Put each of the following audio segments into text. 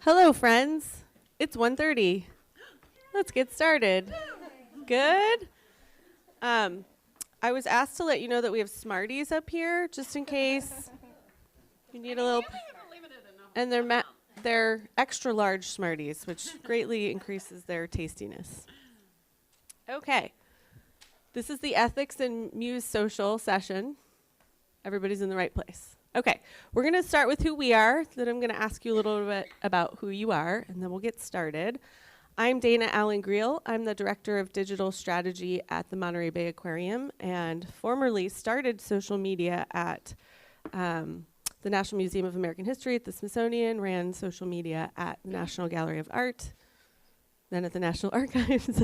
Hello, friends. It's 1:30. Let's get started. Good. I was asked to let you know that we have Smarties up here, just in case you need a little. And they're extra large Smarties, which greatly increases their tastiness. Okay. This is the Ethics and Muse Social session. Everybody's in the right place. Okay, we're going to start with who we are, then I'm going to ask you a little bit about who you are, and then we'll get started. I'm Dana Allen Greel. I'm the Director of Digital Strategy at the Monterey Bay Aquarium, and formerly started social media at the National Museum of American History at the Smithsonian, ran social media at the National Gallery of Art, then at the National Archives,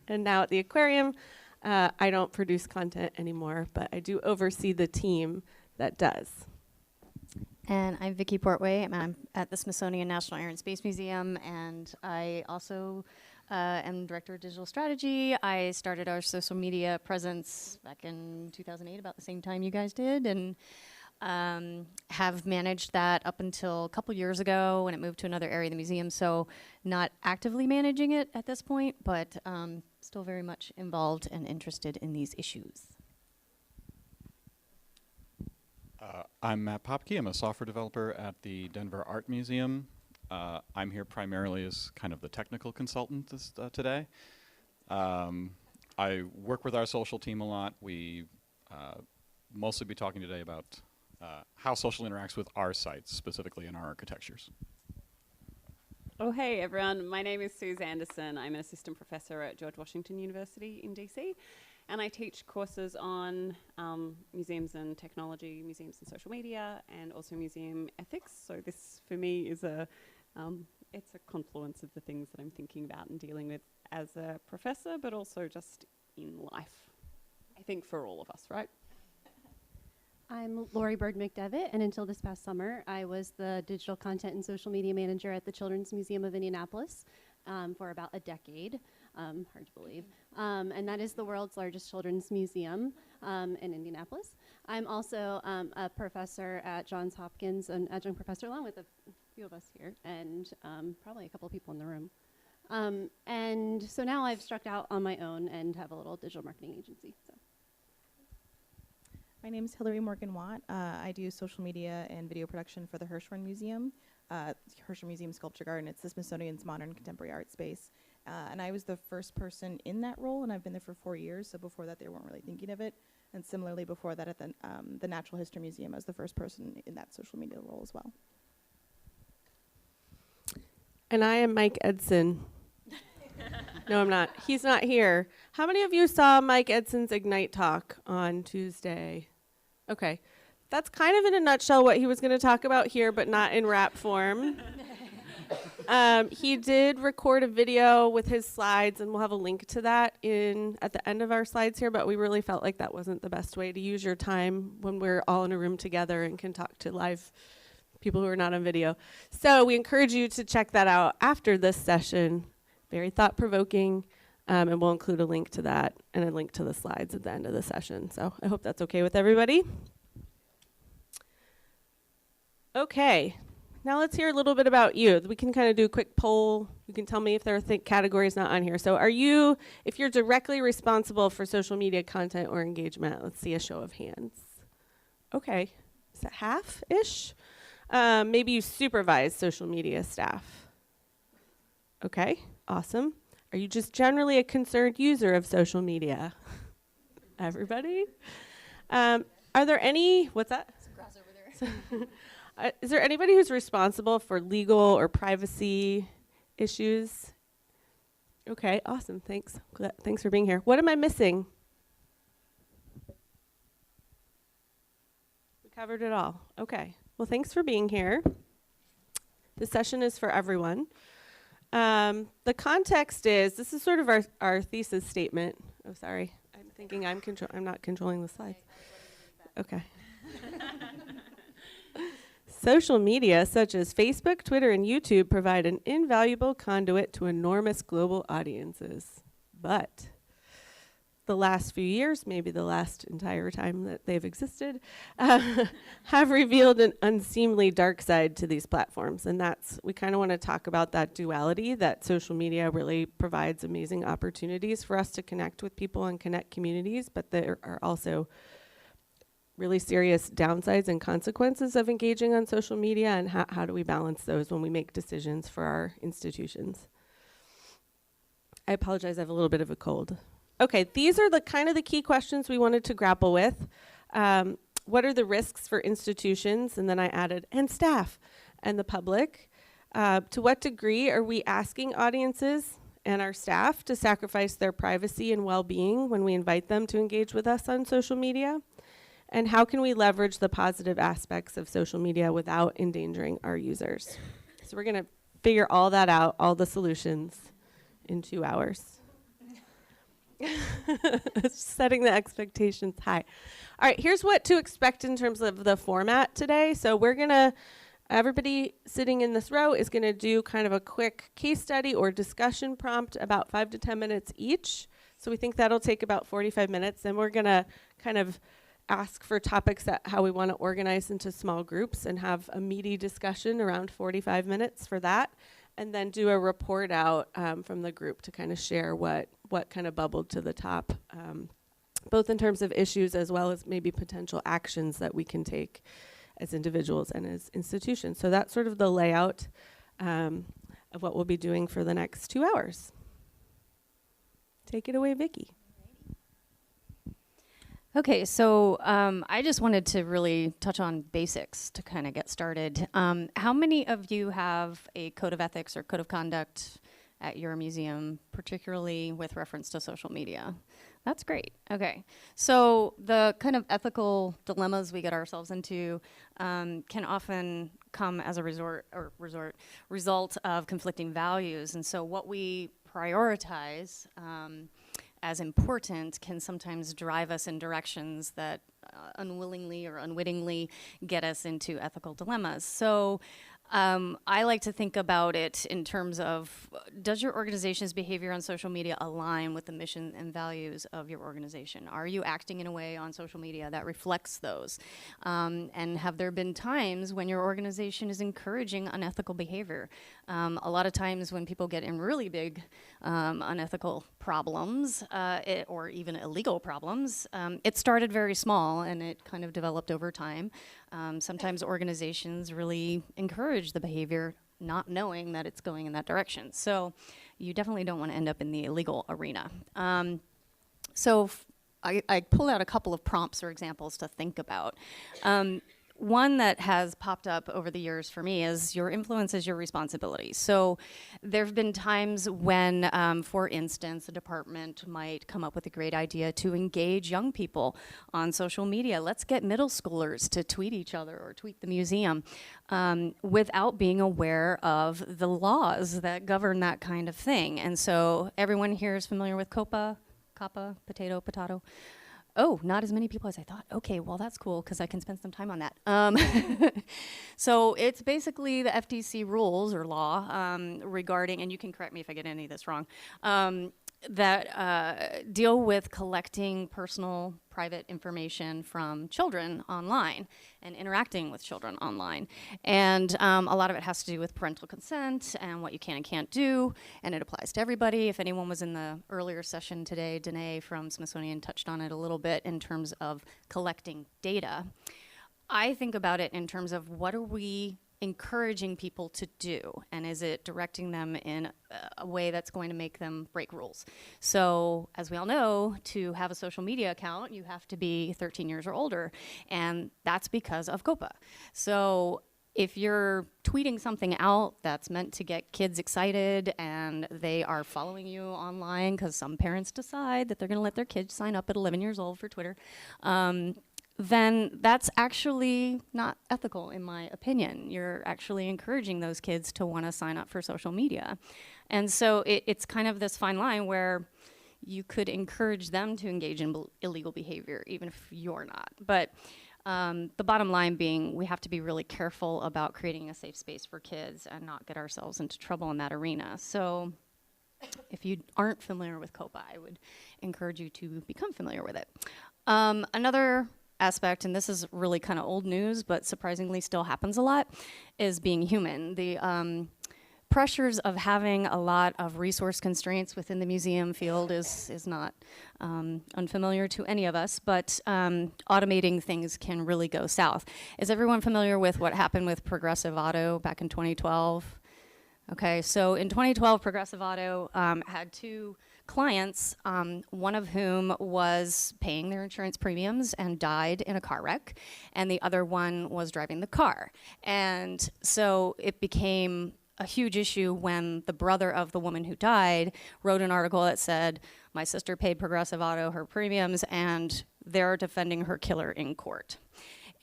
and now at the aquarium. I don't produce content anymore, but I do oversee the team that does. And I'm Vicki Portway. I'm at the Smithsonian National Air and Space Museum, and I also am Director of Digital Strategy. I started our social media presence back in 2008, about the same time you guys did, and have managed that up until a couple years ago when it moved to another area of the museum, so not actively managing it at this point, but still very much involved and interested in these issues. I'm Matt Popke. I'm a software developer at the Denver Art Museum. I'm here primarily as kind of the technical consultant today. I work with our social team a lot. We mostly be talking today about how social interacts with our sites, specifically in our architectures. Oh, hey, everyone. My name is Suze Anderson. I'm an assistant professor at George Washington University in DC. And I teach courses on museums and technology, museums and social media, and also museum ethics. So this, for me, is it's a confluence of the things that I'm thinking about and dealing with as a professor, but also just in life, I think, for all of us, right? I'm Lori Bird McDevitt, and until this past summer, I was the digital content and social media manager at the Children's Museum of Indianapolis for about a decade. Hard to believe. And that is the world's largest children's museum in Indianapolis. I'm also a professor at Johns Hopkins, an adjunct professor, along with a few of us here, and probably a couple of people in the room. And so now I've struck out on my own and have a little digital marketing agency. So. My name is Hillary Morgan-Watt. I do social media and video production for the Hirshhorn Museum, Hirshhorn Museum Sculpture Garden. It's the Smithsonian's modern contemporary art space. And I was the first person in that role, and I've been there for 4 years, so before that they weren't really thinking of it. And similarly, before that at the Natural History Museum, I was the first person in that social media role as well. And I am Mike Edson. No, I'm not. He's not here. How many of you saw Mike Edson's Ignite talk on Tuesday? Okay. That's kind of in a nutshell what he was going to talk about here, but not in rap form. He did record a video with his slides, and we'll have a link to that at the end of our slides here, but we really felt like that wasn't the best way to use your time when we're all in a room together and can talk to live people who are not on video. So we encourage you to check that out after this session. Very thought-provoking, and we'll include a link to that and a link to the slides at the end of the session. So I hope that's okay with everybody. Okay. Now let's hear a little bit about you. We can kind of do a quick poll. You can tell me if there are categories not on here. So if you're directly responsible for social media content or engagement, let's see a show of hands. Okay, is that half-ish? Maybe you supervise social media staff. Okay, awesome. Are you just generally a concerned user of social media? Everybody? Are there any, what's that? Some grass over there. Is there anybody who's responsible for legal or privacy issues? Okay, awesome. Thanks. Thanks for being here. What am I missing? We covered it all. Okay. Well, thanks for being here. This session is for everyone. The context is, this is sort of our thesis statement. Oh, sorry. I'm thinking I'm not controlling the slides. Okay. Social media, such as Facebook, Twitter, and YouTube, provide an invaluable conduit to enormous global audiences. But the last few years, maybe the last entire time that they've existed, have revealed an unseemly dark side to these platforms. And we kind of want to talk about that duality, that social media really provides amazing opportunities for us to connect with people and connect communities, but there are also really serious downsides and consequences of engaging on social media, and how do we balance those when we make decisions for our institutions. I apologize, I have a little bit of a cold. Okay, these are the kind of the key questions we wanted to grapple with. What are the risks for institutions? And then I added, and staff and the public. To what degree are we asking audiences and our staff to sacrifice their privacy and well-being when we invite them to engage with us on social media? And how can we leverage the positive aspects of social media without endangering our users? So we're gonna figure all that out, all the solutions, in 2 hours. Setting the expectations high. All right, here's what to expect in terms of the format today. So everybody sitting in this row is gonna do kind of a quick case study or discussion prompt, about 5 to 10 minutes each. So we think that'll take about 45 minutes. Then we're gonna kind of ask for topics that how we want to organize into small groups and have a meaty discussion around 45 minutes for that, and then do a report out from the group to kind of share what kind of bubbled to the top, both in terms of issues as well as maybe potential actions that we can take as individuals and as institutions. So that's sort of the layout of what we'll be doing for the next 2 hours. Take it away, Vicki. Okay, so I just wanted to really touch on basics to kind of get started. How many of you have a code of ethics or code of conduct at your museum, particularly with reference to social media? That's great. Okay, so the kind of ethical dilemmas we get ourselves into can often come as a result of conflicting values, and so what we prioritize as important can sometimes drive us in directions that unwillingly or unwittingly get us into ethical dilemmas. So I like to think about it in terms of, does your organization's behavior on social media align with the mission and values of your organization? Are you acting in a way on social media that reflects those? And have there been times when your organization is encouraging unethical behavior? A lot of times when people get in really big unethical problems or even illegal problems, it started very small and it kind of developed over time. Sometimes organizations really encourage the behavior not knowing that it's going in that direction. So you definitely don't want to end up in the illegal arena. So I pulled out a couple of prompts or examples to think about. One that has popped up over the years for me is your influence is your responsibility. So there have been times when, for instance, a department might come up with a great idea to engage young people on social media. Let's get middle schoolers to tweet each other or tweet the museum without being aware of the laws that govern that kind of thing. And so everyone here is familiar with COPPA, potato. Oh, not as many people as I thought. Okay, well that's cool because I can spend some time on that. So it's basically the FTC rules or law regarding, and you can correct me if I get any of this wrong, that deal with collecting personal, private information from children online and interacting with children online. And a lot of it has to do with parental consent and what you can and can't do, and it applies to everybody. If anyone was in the earlier session today, Danae from Smithsonian touched on it a little bit in terms of collecting data. I think about it in terms of what are we encouraging people to do, and is it directing them in a way that's going to make them break rules? So as we all know, to have a social media account, you have to be 13 years or older, and that's because of COPPA. So if you're tweeting something out that's meant to get kids excited and they are following you online because some parents decide that they're going to let their kids sign up at 11 years old for Twitter, then that's actually not ethical, in my opinion. You're actually encouraging those kids to want to sign up for social media. And so it's kind of this fine line where you could encourage them to engage in illegal behavior, even if you're not. But the bottom line being, we have to be really careful about creating a safe space for kids and not get ourselves into trouble in that arena. So if you aren't familiar with COPA, I would encourage you to become familiar with it. Another aspect, and this is really kind of old news, but surprisingly still happens a lot, is being human. The pressures of having a lot of resource constraints within the museum field is not unfamiliar to any of us, but automating things can really go south. Is everyone familiar with what happened with Progressive Auto back in 2012? Okay, so in 2012, Progressive Auto had two clients, one of whom was paying their insurance premiums and died in a car wreck, and the other one was driving the car. And so it became a huge issue when the brother of the woman who died wrote an article that said, my sister paid Progressive Auto her premiums and they're defending her killer in court.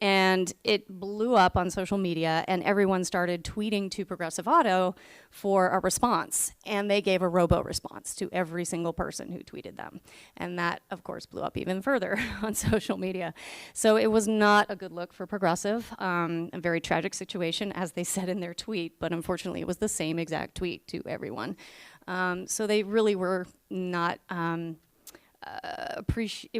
And it blew up on social media, and everyone started tweeting to Progressive Auto for a response. And they gave a robo-response to every single person who tweeted them. And that, of course, blew up even further on social media. So it was not a good look for Progressive, a very tragic situation, as they said in their tweet, but unfortunately it was the same exact tweet to everyone. So they really were not, it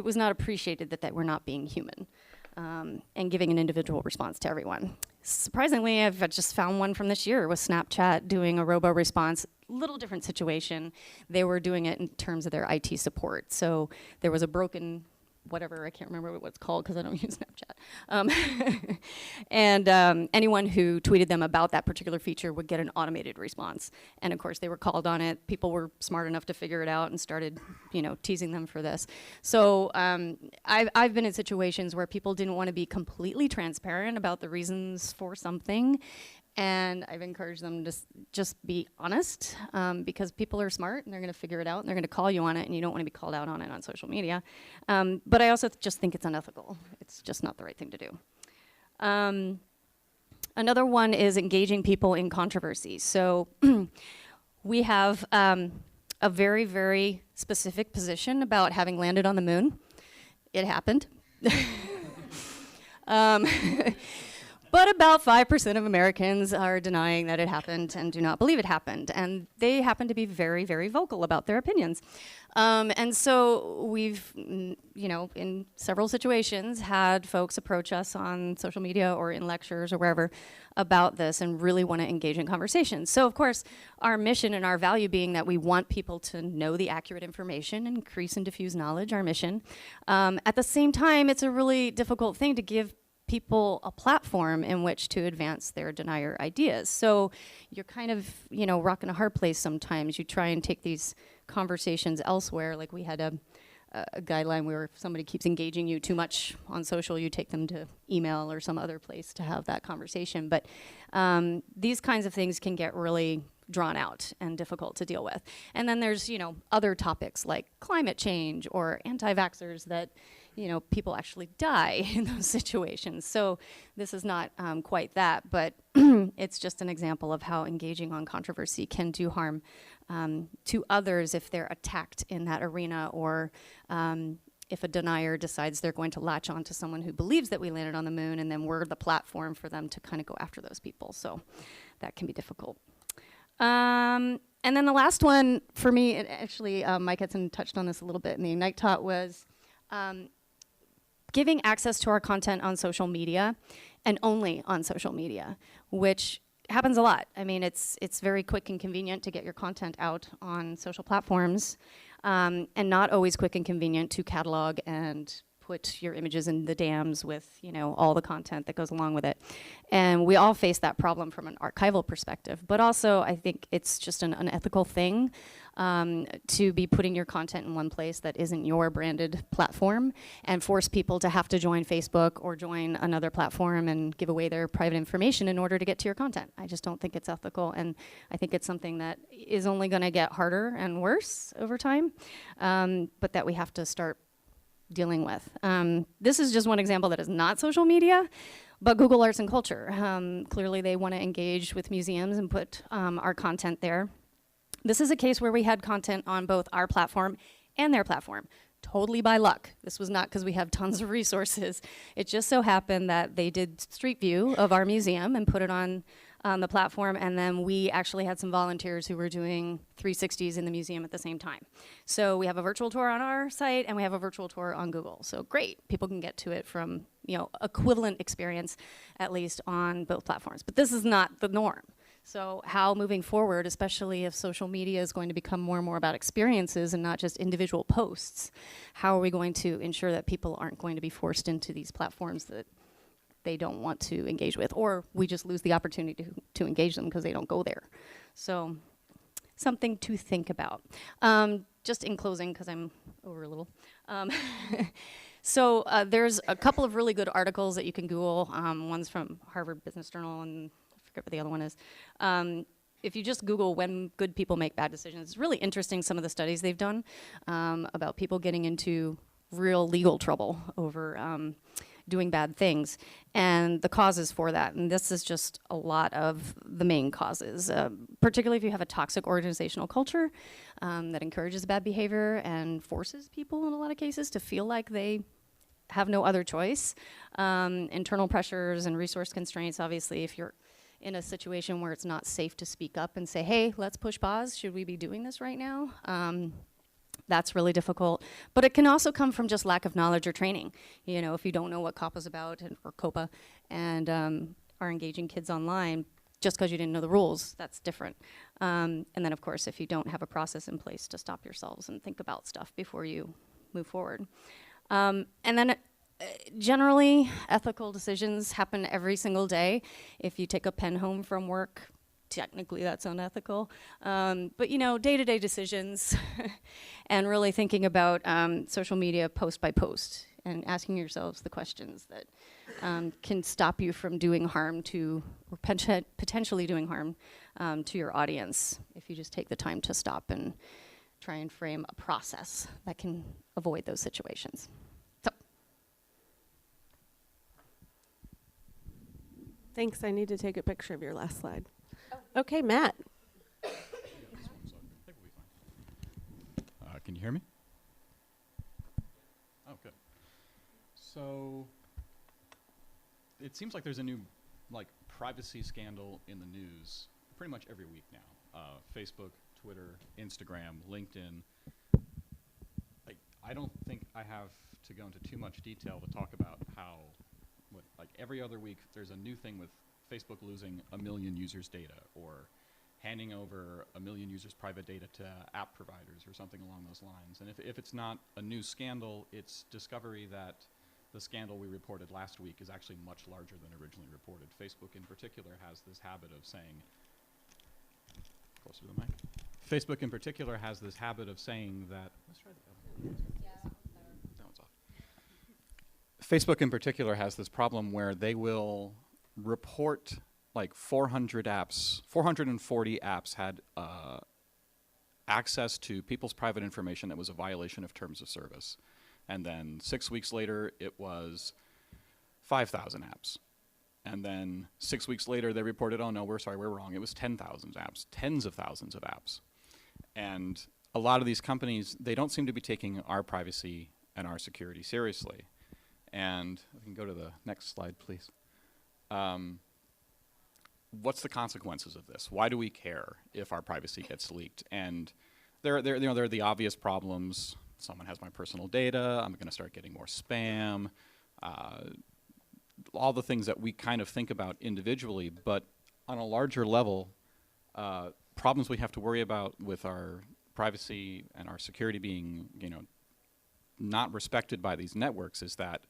was not appreciated that they were not being human. And giving an individual response to everyone. Surprisingly, I've just found one from this year with Snapchat doing a robo-response. Little different situation. They were doing it in terms of their IT support. So there was a broken whatever, I can't remember what it's called because I don't use Snapchat. And anyone who tweeted them about that particular feature would get an automated response. And of course they were called on it. People were smart enough to figure it out and started, teasing them for this. So I've been in situations where people didn't want to be completely transparent about the reasons for something. And I've encouraged them to just be honest, because people are smart and they're going to figure it out and they're going to call you on it, and you don't want to be called out on it on social media. But I also just think it's unethical. It's just not the right thing to do. Another one is engaging people in controversy. So we have a very, very specific position about having landed on the moon. It happened. But about 5% of Americans are denying that it happened and do not believe it happened. And they happen to be very, very vocal about their opinions. And so we've, in several situations had folks approach us on social media or in lectures or wherever about this and really want to engage in conversations. So of course, our mission and our value being that we want people to know the accurate information, increase and diffuse knowledge, our mission. At the same time, it's a really difficult thing to give people a platform in which to advance their denier ideas. So you're kind of, rocking a hard place sometimes. You try and take these conversations elsewhere. Like we had a guideline where if somebody keeps engaging you too much on social, you take them to email or some other place to have that conversation. But these kinds of things can get really drawn out and difficult to deal with. And then there's, other topics like climate change or anti-vaxxers that people actually die in those situations. So this is not quite that, but it's just an example of how engaging on controversy can do harm to others if they're attacked in that arena, or if a denier decides they're going to latch on to someone who believes that we landed on the moon, and then we're the platform for them to kind of go after those people. So that can be difficult. And then the last one for me, actually Mike Edson touched on this a little bit in the Ignite talk, was giving access to our content on social media, and only on social media, which happens a lot. I mean, it's very quick and convenient to get your content out on social platforms, and not always quick and convenient to catalog and put your images in the dams with, all the content that goes along with it. And we all face that problem from an archival perspective, but also I think it's just an unethical thing to be putting your content in one place that isn't your branded platform and force people to have to join Facebook or join another platform and give away their private information in order to get to your content. I just don't think it's ethical, and I think it's something that is only going to get harder and worse over time, but that we have to start dealing with. This is just one example that is not social media, but Google Arts and Culture. Clearly they want to engage with museums and put our content there. This is a case where we had content on both our platform and their platform, totally by luck. This was not because we have tons of resources. It just so happened that they did Street View of our museum and put it on on the platform, and then we actually had some volunteers who were doing 360s in the museum at the same time. So we have a virtual tour on our site, and we have a virtual tour on Google. So great, people can get to it from, you know, equivalent experience, at least on both platforms. But this is not the norm. So how moving forward, especially if social media is going to become more and more about experiences and not just individual posts, how are we going to ensure that people aren't going to be forced into these platforms that they don't want to engage with, or we just lose the opportunity to engage them because they don't go there? So something to think about. Just in closing, because I'm over a little. So there's a couple of really good articles that you can Google. One's from Harvard Business Journal, and I forget what the other one is. If you just Google when good people make bad decisions, it's really interesting, some of the studies they've done about people getting into real legal trouble over doing bad things, and the causes for that. And this is just a lot of the main causes, particularly if you have a toxic organizational culture that encourages bad behavior and forces people in a lot of cases to feel like they have no other choice. Internal pressures and resource constraints, obviously, if you're in a situation where it's not safe to speak up and say, hey, let's push pause, should we be doing this right now? That's really difficult. But it can also come from just lack of knowledge or training. You know, if you don't know what COPPA's about, or COPA, and are engaging kids online, just because you didn't know the rules, that's different. And then, of course, if you don't have a process in place to stop yourselves and think about stuff before you move forward. And then generally, ethical decisions happen every single day. If you take a pen home from work, technically that's unethical. But you know, day-to-day decisions and really thinking about social media post by post and asking yourselves the questions that can stop you from doing harm to, or potentially doing harm to your audience, if you just take the time to stop and try and frame a process that can avoid those situations. Thanks. I need to take a picture of your last slide. Okay, Matt. Can you hear me? Oh, good. So it seems like there's a new privacy scandal in the news pretty much every week now. Facebook, Twitter, Instagram, LinkedIn. I don't think I have to go into too much detail to talk about how every other week there's a new thing with Facebook losing 1 million users' data, or handing over 1 million users' private data to app providers, or something along those lines. And if it's not a new scandal, it's discovery that the scandal we reported last week is actually much larger than originally reported. Facebook in particular has this habit of saying, closer to the mic. Facebook in particular has this habit of saying that, let's try the other one. That one's off. Facebook in particular has this problem where they will report 400 apps, 440 apps had access to people's private information that was a violation of terms of service. And then 6 weeks later, it was 5,000 apps. And then 6 weeks later, they reported, oh no, we're sorry, we're wrong. It was 10,000 apps, tens of thousands of apps. And a lot of these companies, they don't seem to be taking our privacy and our security seriously. And we can go to the next slide, please. What's the consequences of this? Why do we care if our privacy gets leaked? And there are the obvious problems. Someone has my personal data. I'm going to start getting more spam. All the things that we kind of think about individually, but on a larger level, problems we have to worry about with our privacy and our security being, not respected by these networks is that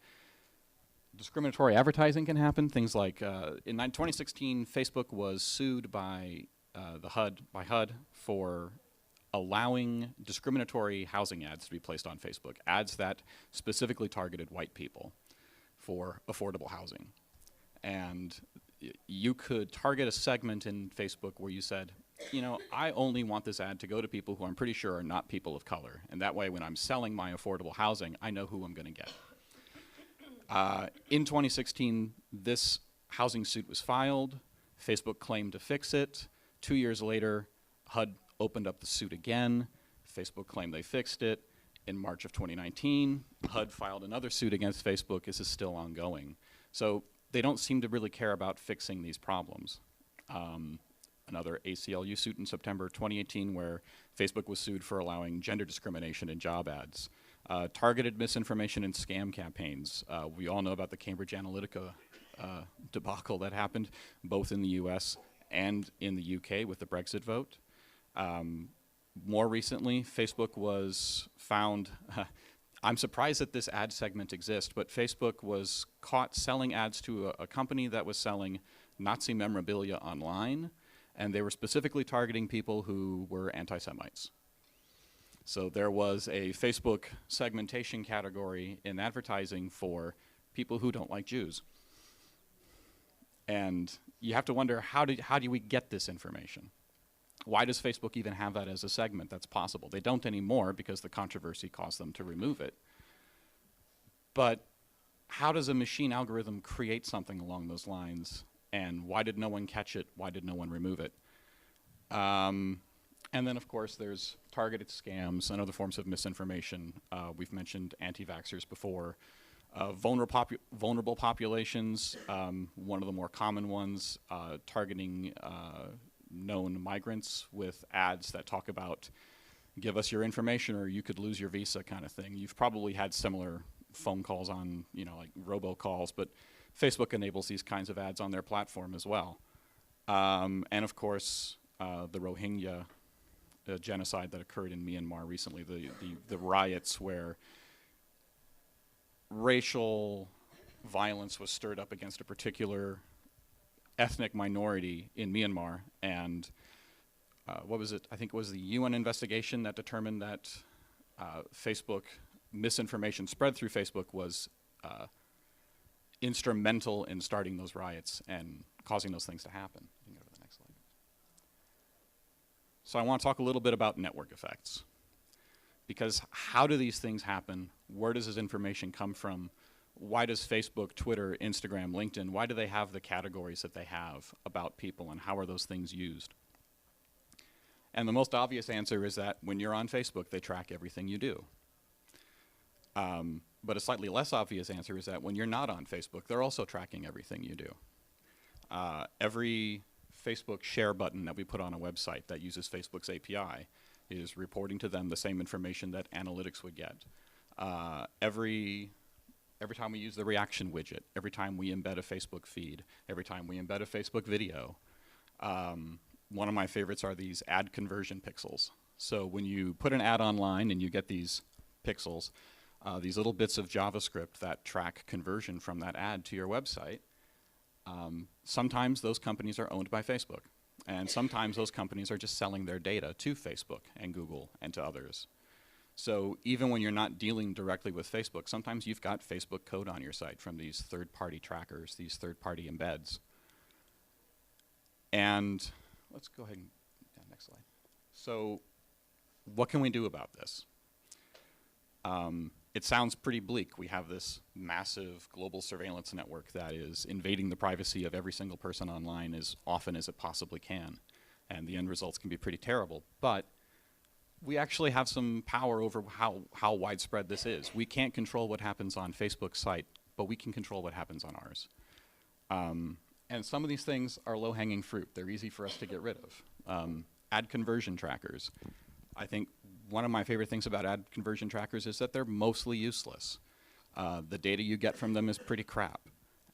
discriminatory advertising can happen. Things like in 2016, Facebook was sued by HUD for allowing discriminatory housing ads to be placed on Facebook, ads that specifically targeted white people for affordable housing. And you could target a segment in Facebook where you said, I only want this ad to go to people who I'm pretty sure are not people of color. And that way, when I'm selling my affordable housing, I know who I'm going to get. In 2016, this housing suit was filed. Facebook claimed to fix it. 2 years later, HUD opened up the suit again. Facebook claimed they fixed it. In March of 2019, HUD filed another suit against Facebook. This is still ongoing. So they don't seem to really care about fixing these problems. another ACLU suit in September 2018 where Facebook was sued for allowing gender discrimination in job ads. Targeted misinformation and scam campaigns. We all know about the Cambridge Analytica debacle that happened both in the US and in the UK with the Brexit vote. More recently, Facebook was found, I'm surprised that this ad segment exists, but Facebook was caught selling ads to a company that was selling Nazi memorabilia online, and they were specifically targeting people who were anti-Semites. So there was a Facebook segmentation category in advertising for people who don't like Jews. And you have to wonder, how do we get this information? Why does Facebook even have that as a segment that's possible? They don't anymore because the controversy caused them to remove it. But how does a machine algorithm create something along those lines? And why did no one catch it? Why did no one remove it? And then, of course, there's targeted scams and other forms of misinformation. We've mentioned anti-vaxxers before. Vulnerable populations, one of the more common ones, targeting known migrants with ads that talk about give us your information or you could lose your visa kind of thing. You've probably had similar phone calls on, like robocalls, but Facebook enables these kinds of ads on their platform as well. And of course, the Rohingya genocide that occurred in Myanmar recently, the riots where racial violence was stirred up against a particular ethnic minority in Myanmar, and what was it? I think it was the UN investigation that determined that Facebook misinformation spread through Facebook was instrumental in starting those riots and causing those things to happen. You can go to the next slide. So I want to talk a little bit about network effects. Because how do these things happen? Where does this information come from? Why does Facebook, Twitter, Instagram, LinkedIn, why do they have the categories that they have about people, and how are those things used? And the most obvious answer is that when you're on Facebook, they track everything you do. But a slightly less obvious answer is that when you're not on Facebook, they're also tracking everything you do. Every Facebook share button that we put on a website that uses Facebook's API is reporting to them the same information that analytics would get. Every time we use the reaction widget, every time we embed a Facebook feed, every time we embed a Facebook video, one of my favorites are these ad conversion pixels. So when you put an ad online and you get these pixels, these little bits of JavaScript that track conversion from that ad to your website, sometimes those companies are owned by Facebook. And sometimes those companies are just selling their data to Facebook and Google and to others. So even when you're not dealing directly with Facebook, sometimes you've got Facebook code on your site from these third-party trackers, these third-party embeds. And let's go ahead and, next slide. So what can we do about this? It sounds pretty bleak. We have this massive global surveillance network that is invading the privacy of every single person online as often as it possibly can. And the end results can be pretty terrible. But we actually have some power over how widespread this is. We can't control what happens on Facebook's site, but we can control what happens on ours. And some of these things are low-hanging fruit. They're easy for us to get rid of. Ad conversion trackers. I think one of my favorite things about ad conversion trackers is that they're mostly useless. The data you get from them is pretty crap.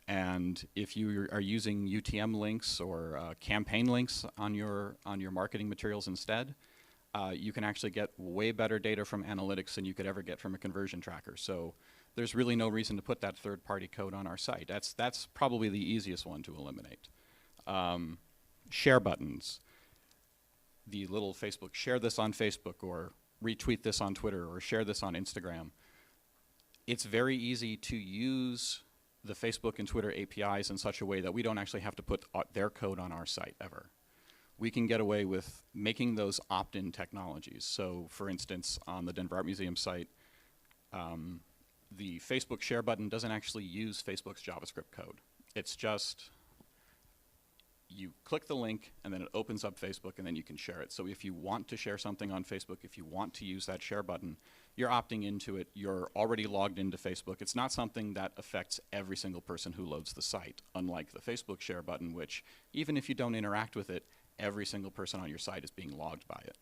And if you are using UTM links or campaign links on your marketing materials instead, you can actually get way better data from analytics than you could ever get from a conversion tracker. So there's really no reason to put that third-party code on our site. That's probably the easiest one to eliminate. Share buttons. The little Facebook, share this on Facebook, or retweet this on Twitter, or share this on Instagram. It's very easy to use the Facebook and Twitter APIs in such a way that we don't actually have to put their code on our site ever. We can get away with making those opt-in technologies. So for instance, on the Denver Art Museum site, the Facebook share button doesn't actually use Facebook's JavaScript code. It's just, you click the link and then it opens up Facebook and then you can share it. So if you want to share something on Facebook, if you want to use that share button, you're opting into it, you're already logged into Facebook. It's not something that affects every single person who loads the site, unlike the Facebook share button, which even if you don't interact with it, every single person on your site is being logged by it.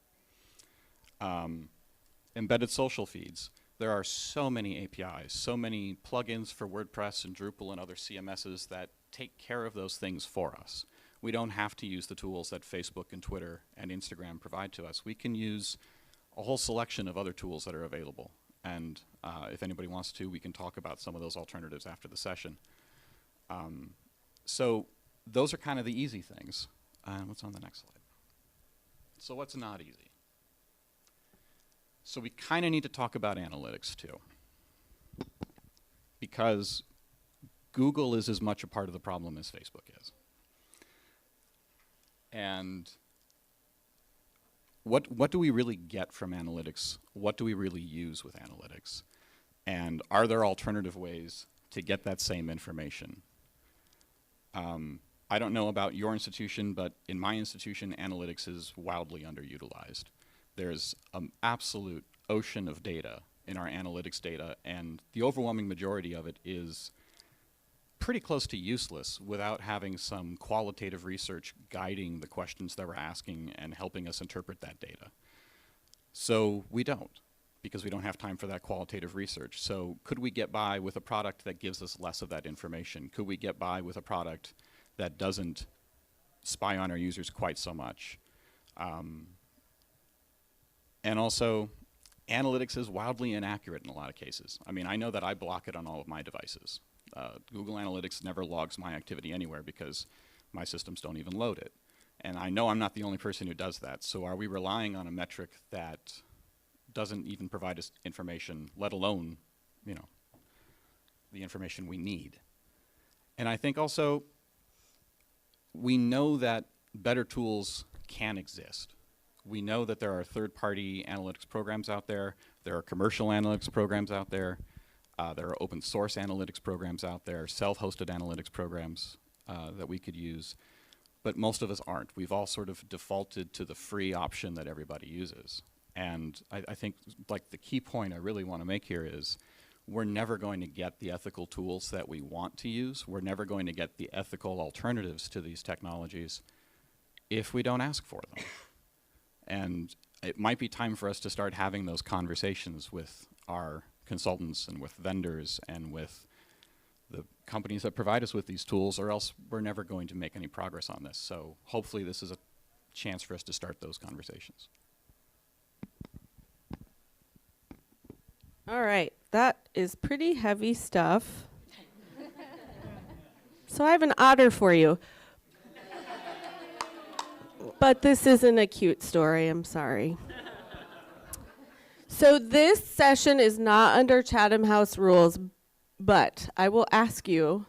Embedded social feeds. There are so many APIs, so many plugins for WordPress and Drupal and other CMSs that take care of those things for us. We don't have to use the tools that Facebook and Twitter and Instagram provide to us. We can use a whole selection of other tools that are available. And if anybody wants to, we can talk about some of those alternatives after the session. So those are kind of the easy things. What's on the next slide? So what's not easy? So we kind of need to talk about analytics too, because Google is as much a part of the problem as Facebook is. And what do we really get from analytics? What do we really use with analytics? And are there alternative ways to get that same information? I don't know about your institution, but in my institution, analytics is wildly underutilized. There's an absolute ocean of data in our analytics data, and the overwhelming majority of it is pretty close to useless without having some qualitative research guiding the questions that we're asking and helping us interpret that data. So we don't, because we don't have time for that qualitative research. So could we get by with a product that gives us less of that information? Could we get by with a product that doesn't spy on our users quite so much? And also, analytics is wildly inaccurate in a lot of cases. I mean, I know that I block it on all of my devices. Google Analytics never logs my activity anywhere because my systems don't even load it. And I know I'm not the only person who does that. So are we relying on a metric that doesn't even provide us information, let alone, you know, the information we need? And I think also we know that better tools can exist. We know that there are third-party analytics programs out there. There are commercial analytics programs out there. There are open source analytics programs out there, self-hosted analytics programs that we could use. But most of us aren't. We've all sort of defaulted to the free option that everybody uses. And I think like the key point I really want to make here is we're never going to get the ethical tools that we want to use. We're never going to get the ethical alternatives to these technologies if we don't ask for them. And it might be time for us to start having those conversations with our consultants and with vendors and with the companies that provide us with these tools, or else we're never going to make any progress on this. So hopefully this is a chance for us to start those conversations. All right, that is pretty heavy stuff. So I have an otter for you. But this isn't a cute story, I'm sorry. So this session is not under Chatham House rules, but I will ask you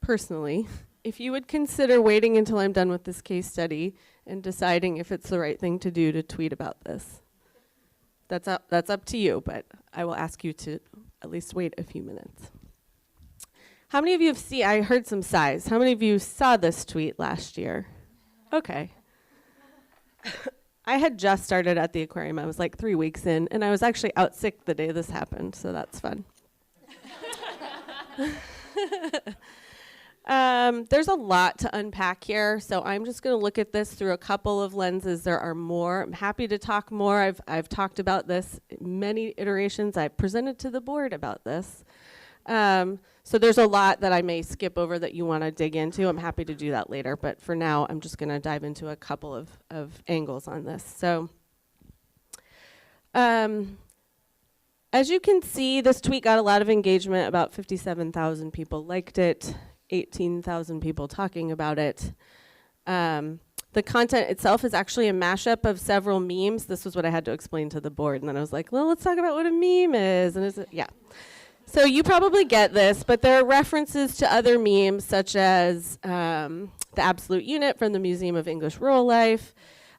personally if you would consider waiting until I'm done with this case study and deciding if it's the right thing to do to tweet about this. That's up to you, but I will ask you to at least wait a few minutes. How many of you have seen, I heard some sighs. How many of you saw this tweet last year? Okay. I had just started at the aquarium. I was like 3 weeks in, and I was actually out sick the day this happened, so that's fun. There's a lot to unpack here, so I'm just going to look at this through a couple of lenses. There are more. I'm happy to talk more. I've talked about this in many iterations. I've presented to the board about this. So there's a lot that I may skip over that you want to dig into. I'm happy to do that later, but for now, I'm just going to dive into a couple of angles on this. So as you can see, this tweet got a lot of engagement. About 57,000 people liked it, 18,000 people talking about it. The content itself is actually a mashup of several memes. This was what I had to explain to the board, and then I was like, well, let's talk about what a meme is. And yeah. So you probably get this, but there are references to other memes, such as the absolute unit from the Museum of English Rural Life.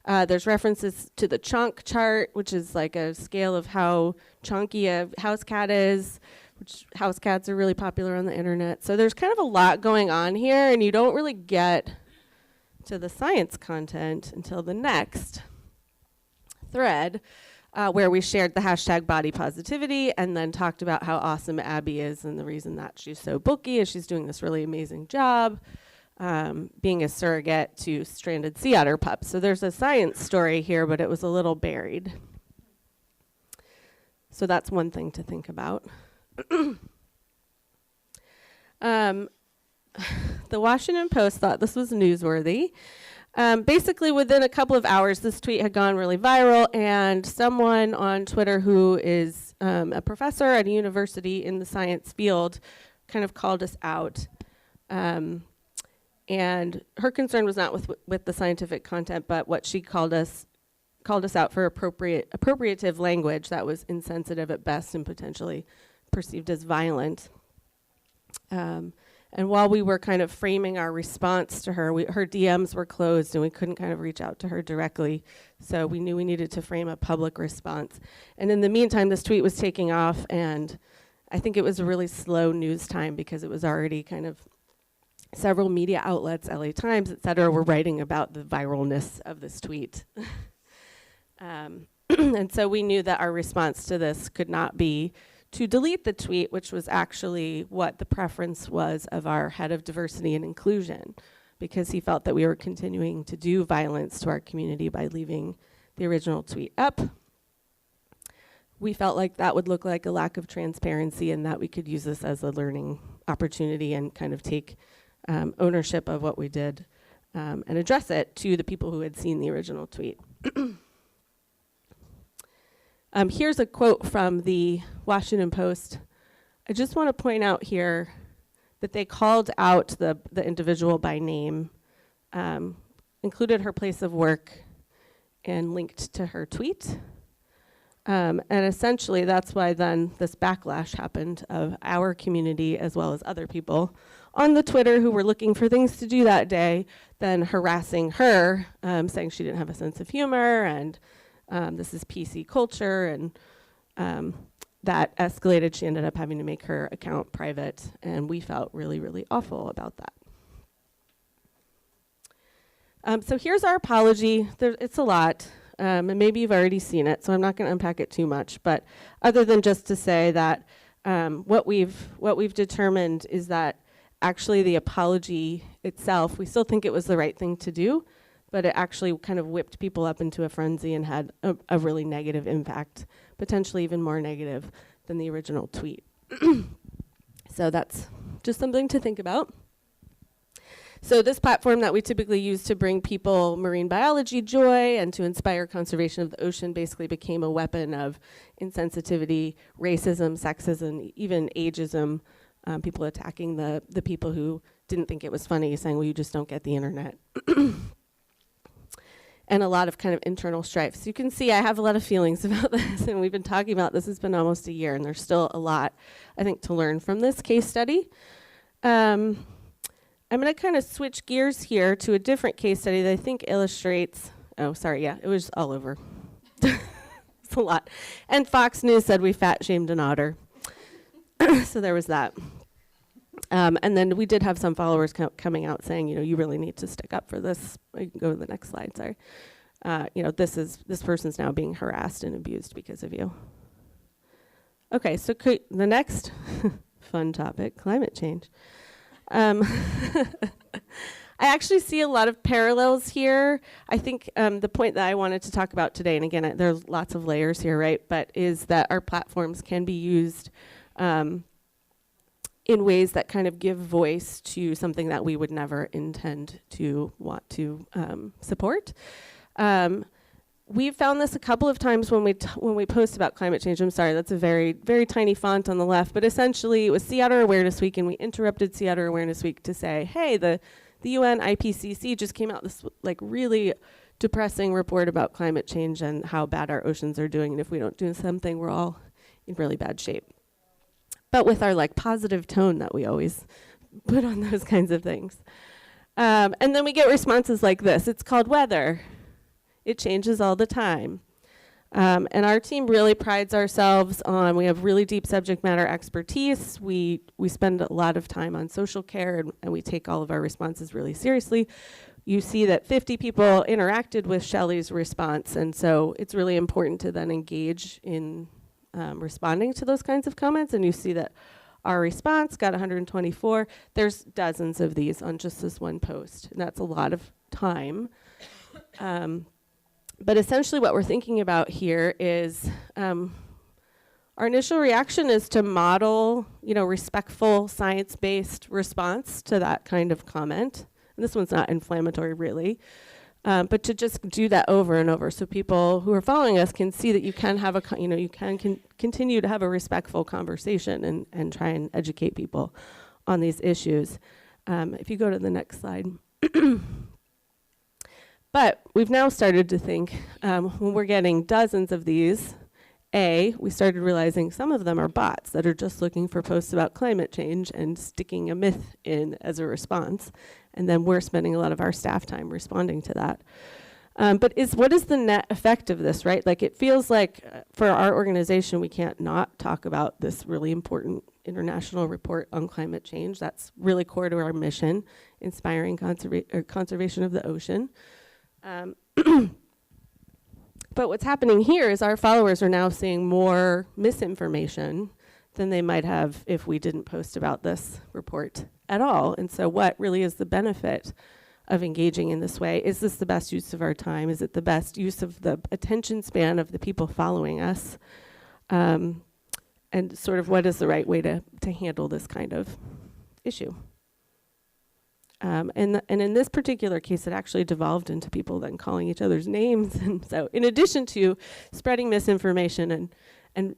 There's references to the chunk chart, which is like a scale of how chunky a house cat is, which house cats are really popular on the internet. So there's kind of a lot going on here, and you don't really get to the science content until the next thread. where we shared the hashtag body positivity and then talked about how awesome Abby is, and the reason that she's so bulky is she's doing this really amazing job being a surrogate to stranded sea otter pups. So there's a science story here, but it was a little buried. So that's one thing to think about. The Washington Post thought this was newsworthy. Basically, within a couple of hours, this tweet had gone really viral, and someone on Twitter who is a professor at a university in the science field kind of called us out. And her concern was not with the scientific content, but what she called us out for appropriative language that was insensitive at best and potentially perceived as violent. And while we were kind of framing our response to her, her DMs were closed and we couldn't kind of reach out to her directly. So we knew we needed to frame a public response. And in the meantime, this tweet was taking off, and I think it was a really slow news time because it was already kind of several media outlets, LA Times, et cetera, were writing about the viralness of this tweet. And so we knew that our response to this could not be to delete the tweet, which was actually what the preference was of our head of diversity and inclusion, because he felt that we were continuing to do violence to our community by leaving the original tweet up. We felt like that would look like a lack of transparency and that we could use this as a learning opportunity and kind of take ownership of what we did and address it to the people who had seen the original tweet. Here's a quote from the Washington Post. I just want to point out here that they called out the individual by name, included her place of work, and linked to her tweet. And essentially, that's why then this backlash happened of our community as well as other people on the Twitter who were looking for things to do that day, then harassing her, saying she didn't have a sense of humor, and this is PC culture, and that escalated. She ended up having to make her account private, and we felt really, really awful about that. So here's our apology. It's a lot. And maybe you've already seen it, so I'm not going to unpack it too much. But other than just to say that what we've determined is that actually the apology itself, we still think it was the right thing to do, but it actually kind of whipped people up into a frenzy and had a really negative impact, potentially even more negative than the original tweet. So that's just something to think about. So this platform that we typically use to bring people marine biology joy and to inspire conservation of the ocean basically became a weapon of insensitivity, racism, sexism, even ageism, people attacking the people who didn't think it was funny, saying, well, you just don't get the internet. And a lot of kind of internal strife. So you can see I have a lot of feelings about this, and we've been talking about this. It's been almost a year, and there's still a lot, I think, to learn from this case study. I'm going to kind of switch gears here to a different case study that I think illustrates, it was all over. It's a lot. And Fox News said we fat-shamed an otter. So there was that. And then we did have some followers coming out saying, you really need to stick up for this. You can go to the next slide, sorry. This person's now being harassed and abused because of you. Okay, so the next fun topic, climate change. I actually see a lot of parallels here. I think the point that I wanted to talk about today, and again, there's lots of layers here, right, but is that our platforms can be used in ways that kind of give voice to something that we would never intend to want to support. We've found this a couple of times when we post about climate change. I'm sorry, that's a very, very tiny font on the left, but essentially it was Sea Otter Awareness Week, and we interrupted Sea Otter Awareness Week to say, hey, the UN IPCC just came out this really depressing report about climate change and how bad our oceans are doing, and if we don't do something, we're all in really bad shape. But with our positive tone that we always put on those kinds of things. And then we get responses like this. It's called weather. It changes all the time. And our team really prides ourselves on, we have really deep subject matter expertise. We spend a lot of time on social care, and we take all of our responses really seriously. you see that 50 people interacted with Shelley's response, and so it's really important to then engage in responding to those kinds of comments, and you see that our response got 124. There's dozens of these on just this one post, and that's a lot of time. But essentially what we're thinking about here is our initial reaction is to model, respectful science-based response to that kind of comment. And this one's not inflammatory really, but to just do that over and over so people who are following us can see that you can have you can continue to have a respectful conversation and try and educate people on these issues. If you go to the next slide. But we've now started to think, when we're getting dozens of these, we started realizing some of them are bots that are just looking for posts about climate change and sticking a myth in as a response. And then we're spending a lot of our staff time responding to that. But what is the net effect of this, right? Like, it feels like for our organization, we can't not talk about this really important international report on climate change. That's really core to our mission, inspiring conservation of the ocean. But what's happening here is our followers are now seeing more misinformation than they might have if we didn't post about this report at all. And so what really is the benefit of engaging in this way? Is this the best use of our time? Is it the best use of the attention span of the people following us? And sort of what is the right way to handle this kind of issue? And in this particular case, it actually devolved into people then calling each other's names. And so in addition to spreading misinformation and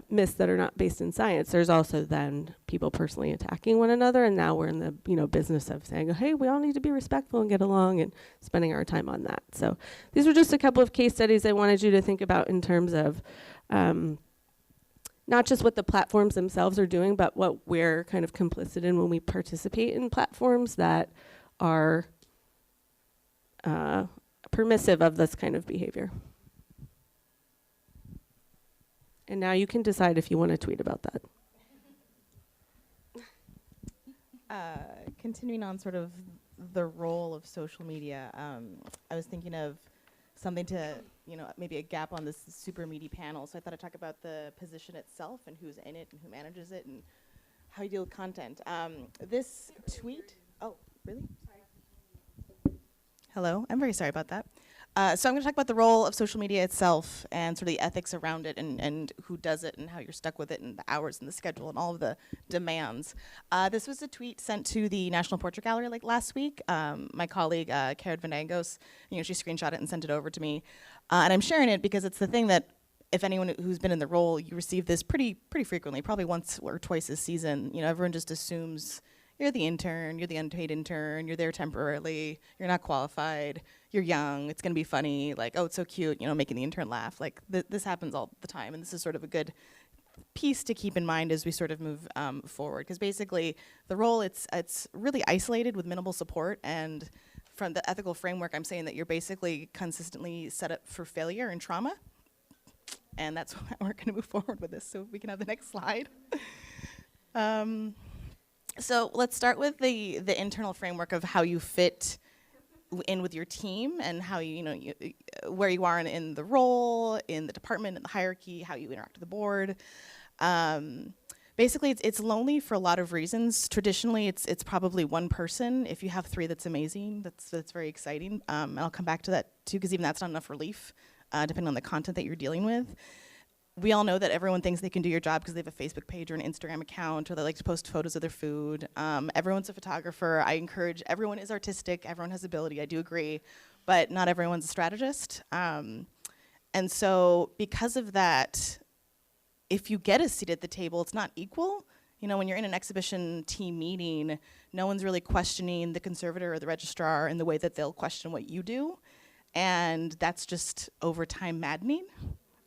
myths that are not based in science, there's also then people personally attacking one another. And now we're in the business of saying, oh, hey, we all need to be respectful and get along, and spending our time on that. So these were just a couple of case studies I wanted you to think about in terms of not just what the platforms themselves are doing, but what we're kind of complicit in when we participate in platforms that are permissive of this kind of behavior. And now you can decide if you want to tweet about that. Continuing on sort of the role of social media, I was thinking of something to, maybe a gap on this super meaty panel. So I thought I'd talk about the position itself and who's in it and who manages it and how you deal with content. This tweet, oh, really? Sorry. Hello, I'm very sorry about that. So I'm going to talk about the role of social media itself and sort of the ethics around it and who does it and how you're stuck with it and the hours and the schedule and all of the demands. This was a tweet sent to the National Portrait Gallery last week. My colleague, Karen Venangos, she screenshot it and sent it over to me. And I'm sharing it because it's the thing that if anyone who's been in the role, you receive this pretty frequently, probably once or twice a season. Everyone just assumes you're the intern, you're the unpaid intern, you're there temporarily, you're not qualified, you're young, it's gonna be funny, like, oh, it's so cute, making the intern laugh. Like, this happens all the time, and this is sort of a good piece to keep in mind as we sort of move forward. Because basically, the role, it's really isolated with minimal support, and from the ethical framework, I'm saying that you're basically consistently set up for failure and trauma, and that's why we're gonna move forward with this. So if we can have the next slide. So let's start with the internal framework of how you fit in with your team and how you where you are in the role, in the department, in the hierarchy, how you interact with the board. Basically, it's lonely for a lot of reasons. Traditionally, it's probably one person. If you have three, that's amazing. That's very exciting. And I'll come back to that too, because even that's not enough relief, depending on the content that you're dealing with. We all know that everyone thinks they can do your job because they have a Facebook page or an Instagram account, or they like to post photos of their food. Everyone's a photographer. I encourage, everyone is artistic, everyone has ability, I do agree, but not everyone's a strategist. And so because of that, if you get a seat at the table, it's not equal. When you're in an exhibition team meeting, no one's really questioning the conservator or the registrar in the way that they'll question what you do. And that's just over time maddening.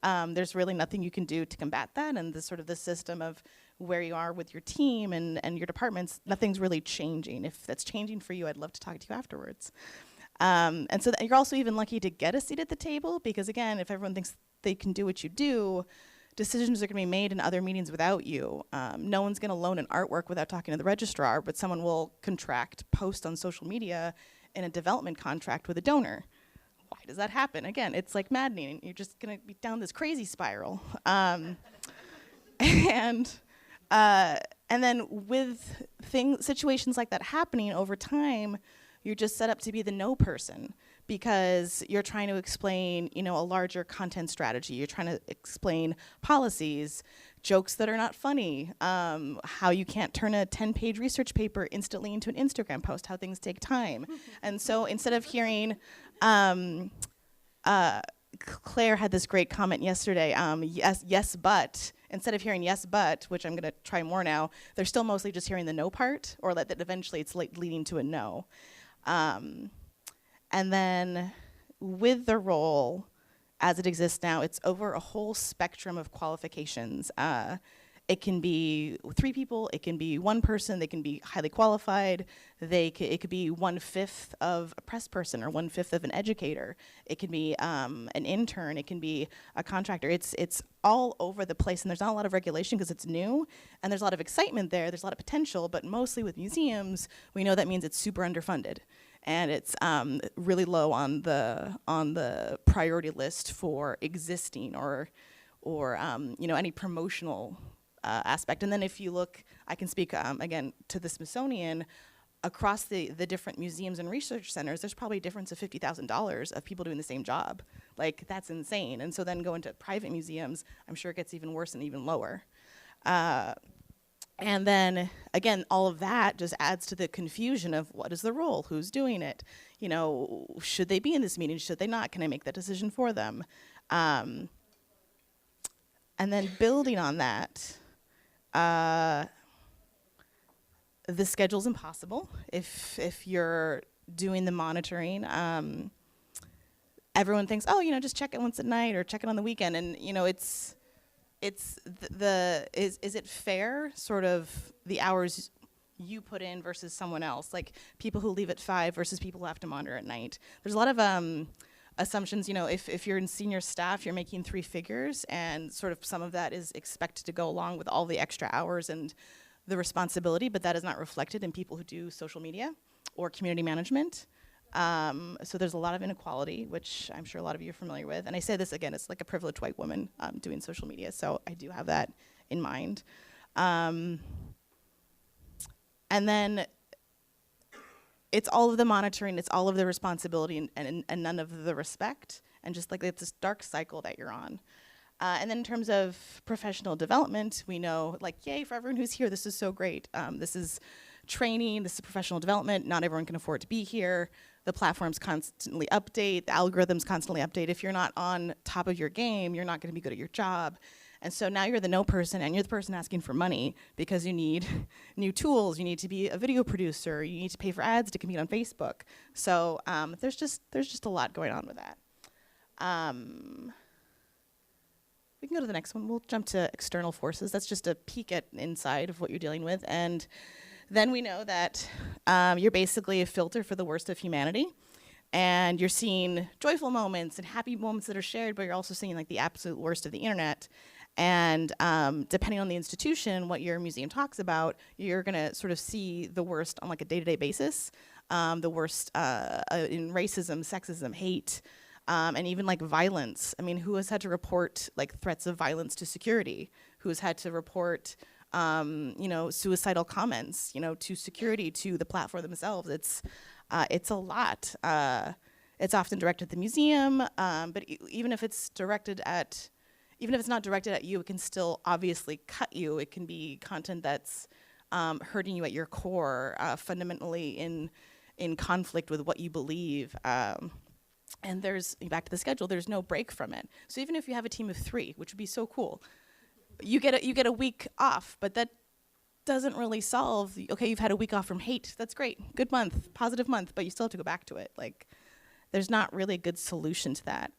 There's really nothing you can do to combat that, and the system of where you are with your team and your departments, nothing's really changing. If that's changing for you, I'd love to talk to you afterwards. And so you're also even lucky to get a seat at the table, because again, if everyone thinks they can do what you do, decisions are going to be made in other meetings without you. No one's going to loan an artwork without talking to the registrar, but someone will contract, post on social media, in a development contract with a donor. Why does that happen? Again, it's like maddening. You're just going to be down this crazy spiral. And then with situations like that happening over time, you're just set up to be the no person, because you're trying to explain, a larger content strategy. You're trying to explain policies, jokes that are not funny, how you can't turn a 10-page research paper instantly into an Instagram post, how things take time. And so instead of hearing, Claire had this great comment yesterday, yes, but. Instead of hearing yes, but, which I'm going to try more now, they're still mostly just hearing the no part, or that eventually it's leading to a no. And then with the role as it exists now, it's over a whole spectrum of qualifications. It can be 3 people, it can be 1 person, they can be highly qualified, it could be 1/5 of a press person or 1/5 of an educator. It can be an intern, it can be a contractor. It's all over the place, and there's not a lot of regulation because it's new, and there's a lot of excitement there's a lot of potential, but mostly with museums, we know that means it's super underfunded. And it's really low on the priority list for existing or any promotional aspect. And then if you look, I can speak again to the Smithsonian, across the different museums and research centers, there's probably a difference of $50,000 of people doing the same job. Like, that's insane. And so then go into private museums, I'm sure it gets even worse and even lower. And then, again, all of that just adds to the confusion of what is the role, who's doing it, should they be in this meeting, should they not, can I make that decision for them? And then building on that, the schedule's impossible if you're doing the monitoring. Everyone thinks, just check it once at night or check it on the weekend, and is it fair, sort of the hours you put in versus someone else, like people who leave at 5 versus people who have to monitor at night? There's a lot of assumptions. If you're in senior staff, you're making 3 figures, and sort of some of that is expected to go along with all the extra hours and the responsibility, but that is not reflected in people who do social media or community management. So there's a lot of inequality, which I'm sure a lot of you are familiar with. And I say this again, it's like a privileged white woman doing social media, so I do have that in mind. And then it's all of the monitoring, it's all of the responsibility, and none of the respect, and just like it's this dark cycle that you're on. And then in terms of professional development, we know, like, yay, for everyone who's here, this is so great. This is training, this is professional development, not everyone can afford to be here. The platforms constantly update, the algorithms constantly update. If you're not on top of your game, you're not gonna be good at your job. And so now you're the no person, and you're the person asking for money because you need new tools, you need to be a video producer, you need to pay for ads to compete on Facebook. So there's just a lot going on with that. We can go to the next one. We'll jump to external forces. That's just a peek at inside of what you're dealing with. And then we know that you're basically a filter for the worst of humanity. And you're seeing joyful moments and happy moments that are shared, but you're also seeing like the absolute worst of the internet. And depending on the institution, what your museum talks about, you're gonna sort of see the worst on like a day-to-day basis. The worst in racism, sexism, hate, and even like violence. I mean, who has had to report like threats of violence to security? Who has had to report suicidal comments, to security, to the platform themselves? It's a lot. It's often directed at the museum, but even if it's not directed at you, it can still obviously cut you. It can be content that's hurting you at your core, fundamentally in conflict with what you believe. And there's, back to the schedule, there's no break from it. So even if you have a team of 3, which would be so cool, you get a week off, but that doesn't really solve, okay, you've had a week off from hate, that's great, good month, positive month, but you still have to go back to it. Like, there's not really a good solution to that.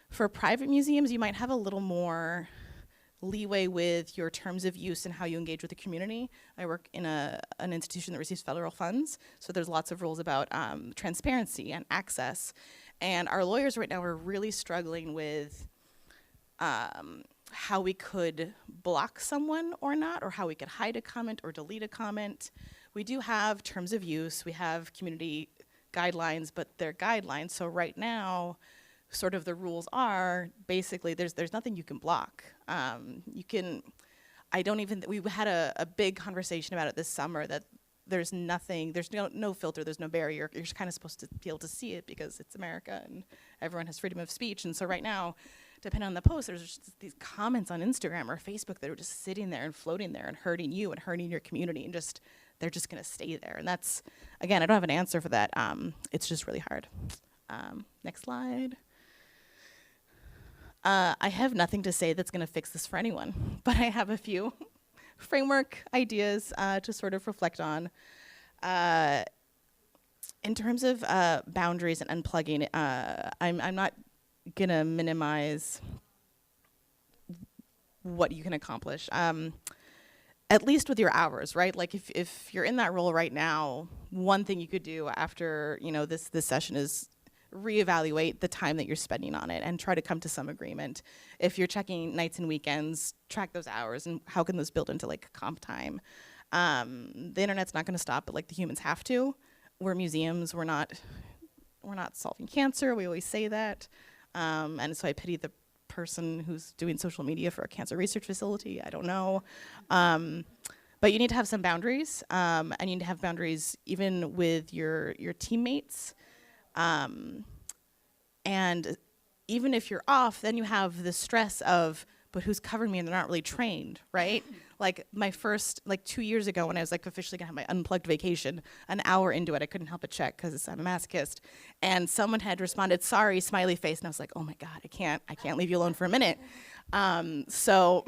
For private museums, you might have a little more leeway with your terms of use and how you engage with the community. I work in an institution that receives federal funds, so there's lots of rules about transparency and access. And our lawyers right now are really struggling with how we could block someone or not, or how we could hide a comment or delete a comment. We do have terms of use, we have community guidelines, but they're guidelines. So right now, sort of the rules are basically there's nothing you can block. You can, I don't even, we had a big conversation about it this summer that there's nothing, there's no filter, there's no barrier. You're just kind of supposed to be able to see it because it's America and everyone has freedom of speech. And so right now, depending on the post, there's just these comments on Instagram or Facebook that are just sitting there and floating there and hurting you and hurting your community, and just they're just gonna stay there. And that's, again, I don't have an answer for that. It's just really hard. Next slide. I have nothing to say that's gonna fix this for anyone, but I have a few framework ideas to sort of reflect on. In terms of boundaries and unplugging, I'm not gonna minimize what you can accomplish. At least with your hours, right? Like if you're in that role right now, one thing you could do after this session is reevaluate the time that you're spending on it and try to come to some agreement. If you're checking nights and weekends, track those hours and how can those build into like comp time. The internet's not going to stop, but like the humans have to. We're museums. We're not solving cancer. We always say that, and so I pity the person who's doing social media for a cancer research facility. I don't know. But you need to have some boundaries, and you need to have boundaries even with your teammates. And even if you're off, then you have the stress of, but who's covering me and they're not really trained, right? Like my first, 2 years ago when I was like officially gonna have my unplugged vacation, an hour into it, I couldn't help but check because I'm a masochist. And someone had responded, sorry, smiley face. And I was like, oh my God, I can't leave you alone for a minute. So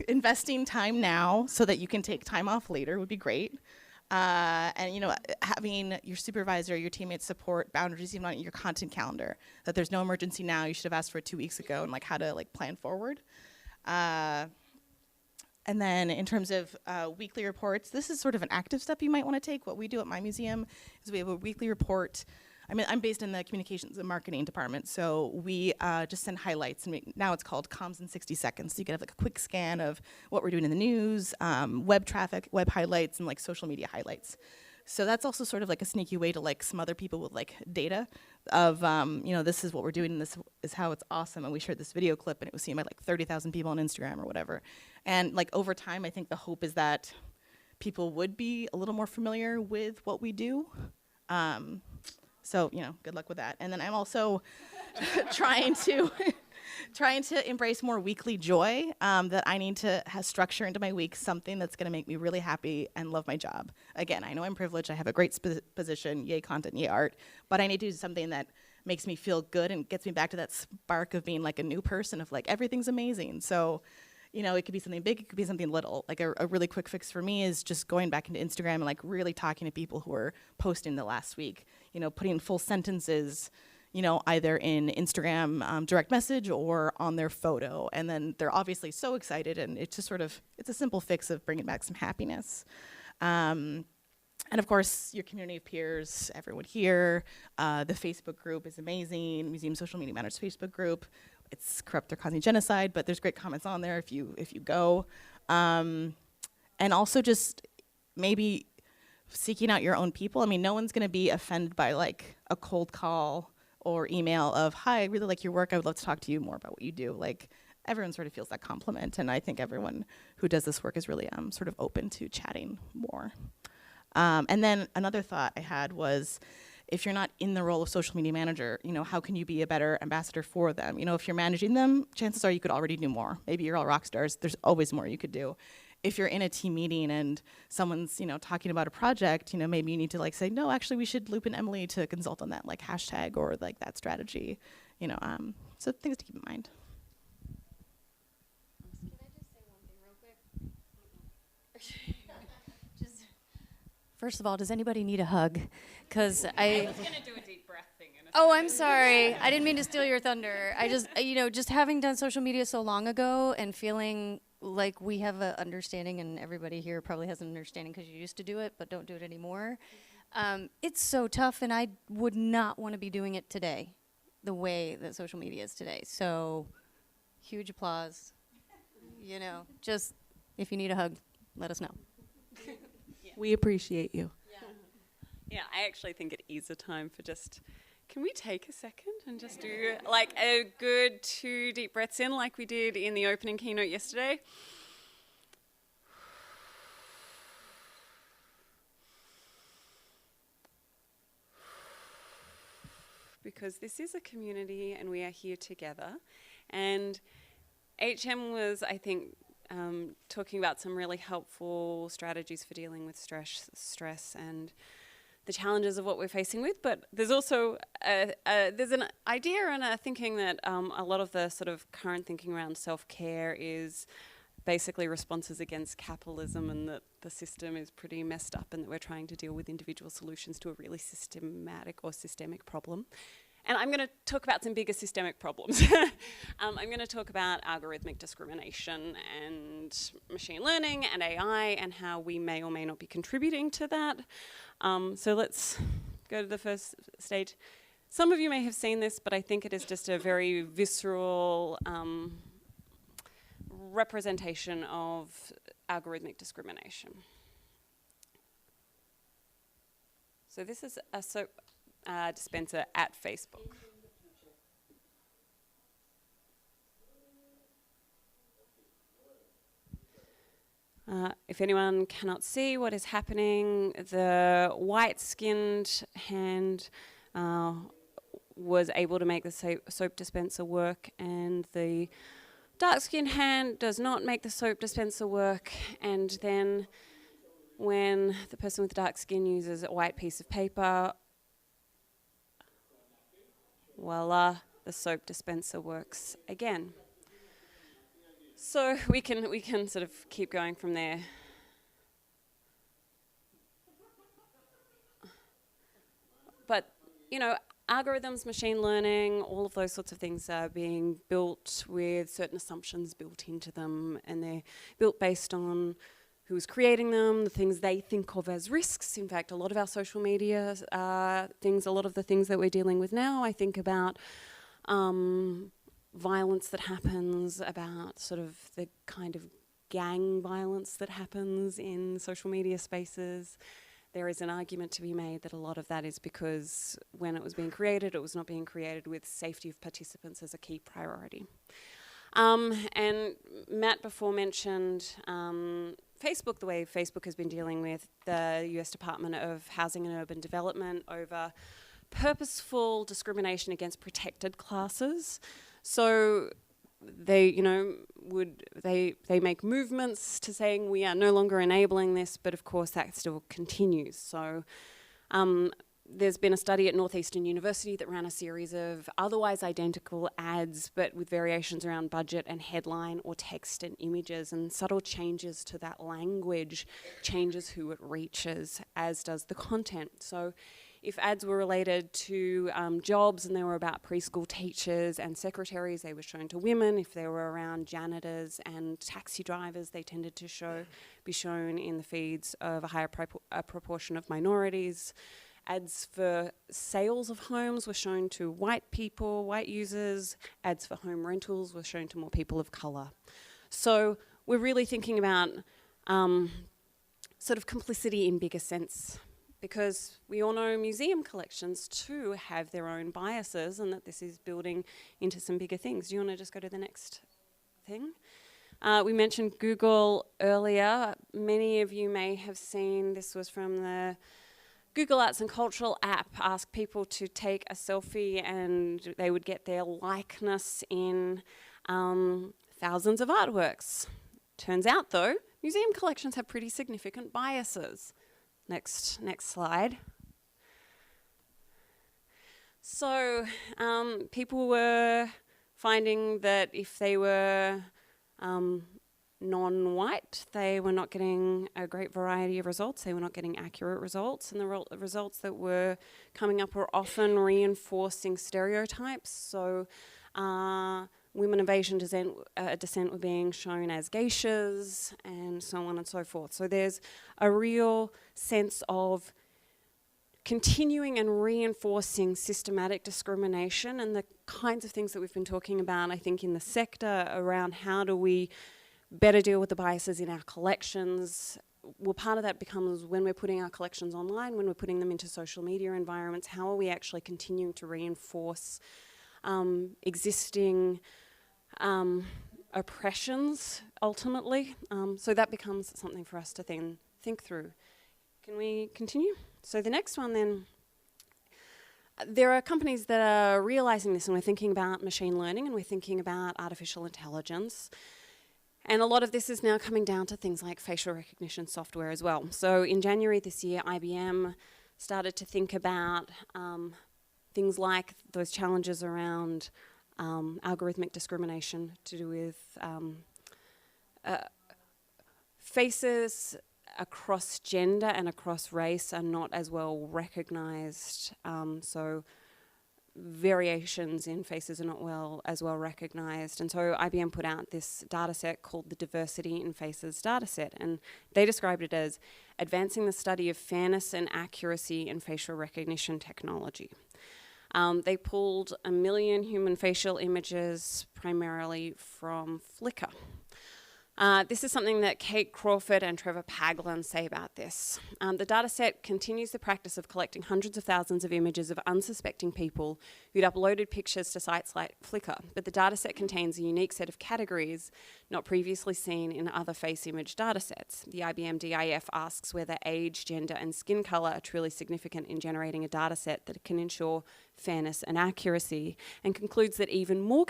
investing time now so that you can take time off later would be great. And having your supervisor, your teammates support boundaries even on your content calendar, that there's no emergency now, you should have asked for it 2 weeks ago, and like how to like plan forward. And then in terms of weekly reports, this is sort of an active step you might want to take. What we do at my museum is we have a weekly report. I mean, I'm based in the communications and marketing department, so we just send highlights, and now it's called Comms in 60 Seconds. So you can have like a quick scan of what we're doing in the news, web traffic, web highlights, and like social media highlights. So that's also sort of like a sneaky way to like some other people with like data of, this is what we're doing, and this is how it's awesome, and we shared this video clip, and it was seen by like 30,000 people on Instagram or whatever. And like over time, I think the hope is that people would be a little more familiar with what we do. So, good luck with that. And then I'm also trying to embrace more weekly joy, that I need to have structure into my week, something that's going to make me really happy and love my job. Again, I know I'm privileged. I have a great position, yay content, yay art, but I need to do something that makes me feel good and gets me back to that spark of being like a new person of like everything's amazing. So, it could be something big, it could be something little. Like a really quick fix for me is just going back into Instagram and like really talking to people who are posting the last week, putting full sentences, either in Instagram direct message or on their photo. And then they're obviously so excited, and it's just it's a simple fix of bringing back some happiness. And of course, your community of peers, everyone here, the Facebook group is amazing, Museum Social Media Matters Facebook group. It's corrupt, they're causing genocide, but there's great comments on there if you go. And also just maybe seeking out your own people. I mean, no one's gonna be offended by like a cold call or email of, hi, I really like your work, I would love to talk to you more about what you do. Like, everyone sort of feels that compliment, and I think everyone who does this work is really sort of open to chatting more. And then another thought I had was, if you're not in the role of social media manager, how can you be a better ambassador for them? If you're managing them, chances are you could already do more. Maybe you're all rock stars, there's always more you could do. If you're in a team meeting and someone's, talking about a project, maybe you need to like say, no, actually we should loop in Emily to consult on that like hashtag or like that strategy, so things to keep in mind. Can I just say one thing real quick? First of all, does anybody need a hug? Because I was going to do a deep breath thing. Oh, I'm sorry. I didn't mean to steal your thunder. I just, just having done social media so long ago and feeling like we have an understanding, and everybody here probably has an understanding because you used to do it but don't do it anymore. It's so tough, and I would not want to be doing it today the way that social media is today. So huge applause. Just if you need a hug, let us know. We appreciate you. Yeah, I actually think it is a time for just, can we take a second and just do like a good 2 deep breaths in like we did in the opening keynote yesterday? Because this is a community and we are here together. And HM was, I think, talking about some really helpful strategies for dealing with stress and the challenges of what we're facing with. But there's also there's an idea and a thinking that a lot of the sort of current thinking around self-care is basically responses against capitalism, and that the system is pretty messed up and that we're trying to deal with individual solutions to a really systemic problem. And I'm going to talk about some bigger systemic problems. I'm going to talk about algorithmic discrimination and machine learning and AI and how we may or may not be contributing to that. So let's go to the first stage. Some of you may have seen this, but I think it is just a very visceral representation of algorithmic discrimination. So this is a soap dispenser at Facebook. If anyone cannot see what is happening, the white-skinned hand was able to make the soap dispenser work, and the dark-skinned hand does not make the soap dispenser work, and then when the person with dark skin uses a white piece of paper, voila, the soap dispenser works again. So we can sort of keep going from there. But, you know, algorithms, machine learning, all of those sorts of things are being built with certain assumptions built into them, and they're built based on who's creating them, the things they think of as risks. In fact, a lot of our social media things, a lot of the things that we're dealing with now, I think about violence that happens, about sort of the kind of gang violence that happens in social media spaces. There is an argument to be made that a lot of that is because when it was being created, it was not being created with safety of participants as a key priority. And Matt before mentioned Facebook, the way Facebook has been dealing with the US Department of Housing and Urban Development over purposeful discrimination against protected classes. So they, you know, they make movements to saying we are no longer enabling this, but of course that still continues. So there's been a study at Northeastern University that ran a series of otherwise identical ads, but with variations around budget and headline or text and images, and subtle changes to that language changes who it reaches, as does the content. So if ads were related to jobs and they were about preschool teachers and secretaries, they were shown to women. If they were around janitors and taxi drivers, they tended to be shown in the feeds of a higher proportion of minorities. Ads for sales of homes were shown to white people, white users. Ads for home rentals were shown to more people of colour. So we're really thinking about sort of complicity in bigger sense, because we all know museum collections too have their own biases, and that this is building into some bigger things. Do you want to just go to the next thing? We mentioned Google earlier. Many of you may have seen, this was from the Google Arts and Cultural app, asked people to take a selfie and they would get their likeness in thousands of artworks. Turns out though, museum collections have pretty significant biases. Next slide. So people were finding that if they were non-white, they were not getting a great variety of results. They were not getting accurate results, and the results that were coming up were often reinforcing stereotypes. So women of Asian descent were being shown as geishas, and so on and so forth. So there's a real sense of continuing and reinforcing systematic discrimination, and the kinds of things that we've been talking about, I think, in the sector around how do we better deal with the biases in our collections, well, part of that becomes when we're putting our collections online, when we're putting them into social media environments, how are we actually continuing to reinforce existing oppressions, ultimately? So that becomes something for us to then think through. Can we continue? So the next one then, there are companies that are realizing this, and we're thinking about machine learning, and we're thinking about artificial intelligence. And a lot of this is now coming down to things like facial recognition software as well. So in January this year, IBM started to think about things like those challenges around algorithmic discrimination to do with faces across gender and across race are not as well recognized. So variations in faces are not as well recognized. And so IBM put out this data set called the Diversity in Faces dataset, and they described it as advancing the study of fairness and accuracy in facial recognition technology. They pulled 1 million human facial images primarily from Flickr. This is something that Kate Crawford and Trevor Paglen say about this. The dataset continues the practice of collecting hundreds of thousands of images of unsuspecting people who'd uploaded pictures to sites like Flickr, but the dataset contains a unique set of categories not previously seen in other face image datasets. The IBM DIF asks whether age, gender, and skin color are truly significant in generating a dataset that can ensure fairness and accuracy, and concludes that even more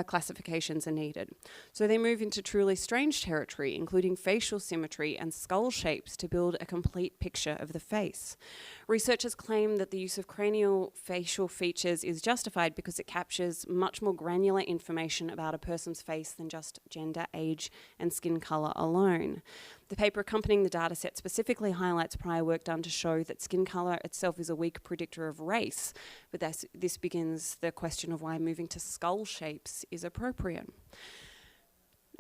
classifications are needed. So they move into truly strange territory, including facial symmetry and skull shapes to build a complete picture of the face. Researchers claim that the use of cranial facial features is justified because it captures much more granular information about a person's face than just gender, age, and skin color alone. The paper accompanying the dataset specifically highlights prior work done to show that skin color itself is a weak predictor of race, but this begins the question of why moving to skull shapes is appropriate.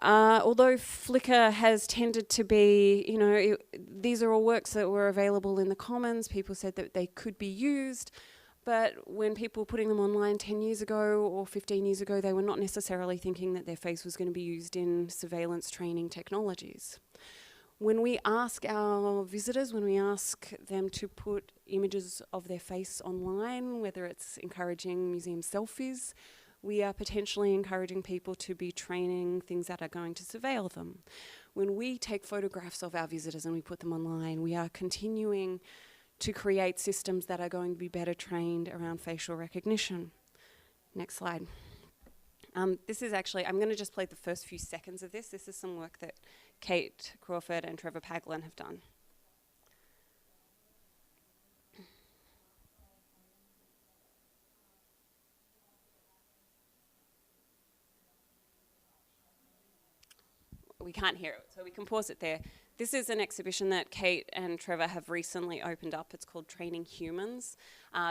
Although Flickr has tended to be, these are all works that were available in the commons, people said that they could be used, but when people were putting them online 10 years ago or 15 years ago, they were not necessarily thinking that their face was going to be used in surveillance training technologies. When we ask our visitors, when we ask them to put images of their face online, whether it's encouraging museum selfies, we are potentially encouraging people to be training things that are going to surveil them. When we take photographs of our visitors and we put them online, we are continuing to create systems that are going to be better trained around facial recognition. Next slide. This is actually, I'm going to just play the first few seconds of this. This is some work that Kate Crawford and Trevor Paglen have done. We can't hear it, so we can pause it there. This is an exhibition that Kate and Trevor have recently opened up. It's called Training Humans.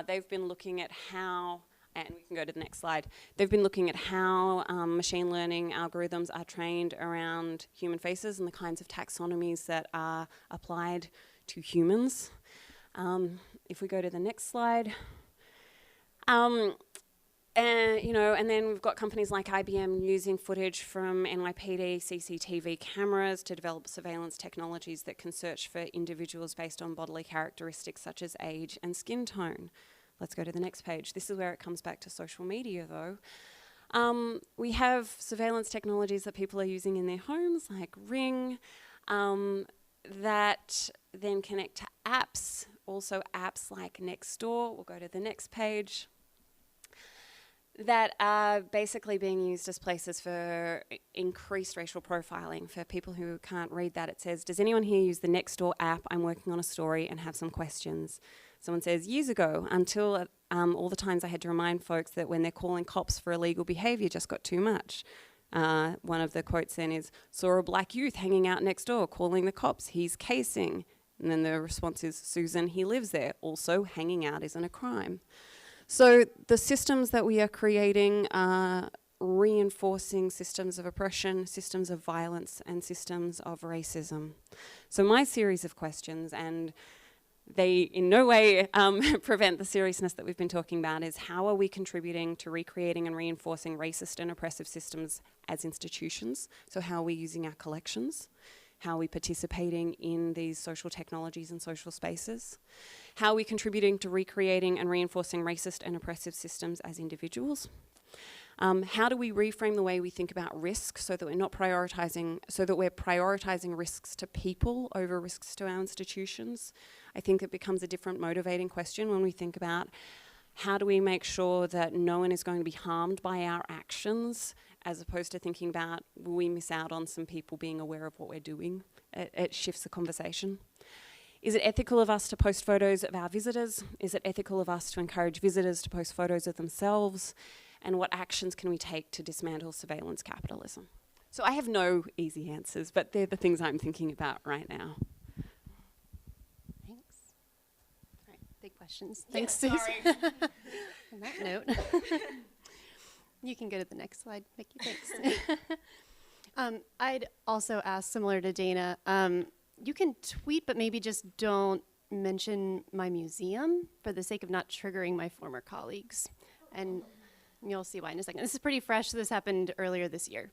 They've been looking at how, and we can go to the next slide, they've been looking at how machine learning algorithms are trained around human faces and the kinds of taxonomies that are applied to humans. If we go to the next slide. And then we've got companies like IBM using footage from NYPD CCTV cameras to develop surveillance technologies that can search for individuals based on bodily characteristics such as age and skin tone. Let's go to the next page. This is where it comes back to social media, though. We have surveillance technologies that people are using in their homes, like Ring, that then connect to apps, also apps like Nextdoor. We'll go to the next page. That are basically being used as places for increased racial profiling. For people who can't read that, it says, does anyone here use the Nextdoor app? I'm working on a story and have some questions. Someone says, years ago, until all the times I had to remind folks that when they're calling cops for illegal behaviour just got too much. One of the quotes then is, saw a black youth hanging out next door, calling the cops, he's casing. And then the response is, Susan, he lives there. Also, hanging out isn't a crime. So the systems that we are creating are reinforcing systems of oppression, systems of violence, and systems of racism. So my series of questions, and they in no way prevent the seriousness that we've been talking about, is how are we contributing to recreating and reinforcing racist and oppressive systems as institutions? So how are we using our collections? How are we participating in these social technologies and social spaces? How are we contributing to recreating and reinforcing racist and oppressive systems as individuals? How do we reframe the way we think about risk so that we're prioritizing risks to people over risks to our institutions? I think it becomes a different motivating question when we think about how do we make sure that no one is going to be harmed by our actions, as opposed to thinking about, will we miss out on some people being aware of what we're doing? It shifts the conversation. Is it ethical of us to post photos of our visitors? Is it ethical of us to encourage visitors to post photos of themselves? And what actions can we take to dismantle surveillance capitalism? So I have no easy answers, but they're the things I'm thinking about right now. Thanks. All right, big questions. Thanks, Susan. On that note, you can go to the next slide, Mickey. Thanks. I'd also ask, similar to Dana, you can tweet, but maybe just don't mention my museum for the sake of not triggering my former colleagues. And you'll see why in a second. This is pretty fresh. This happened earlier this year.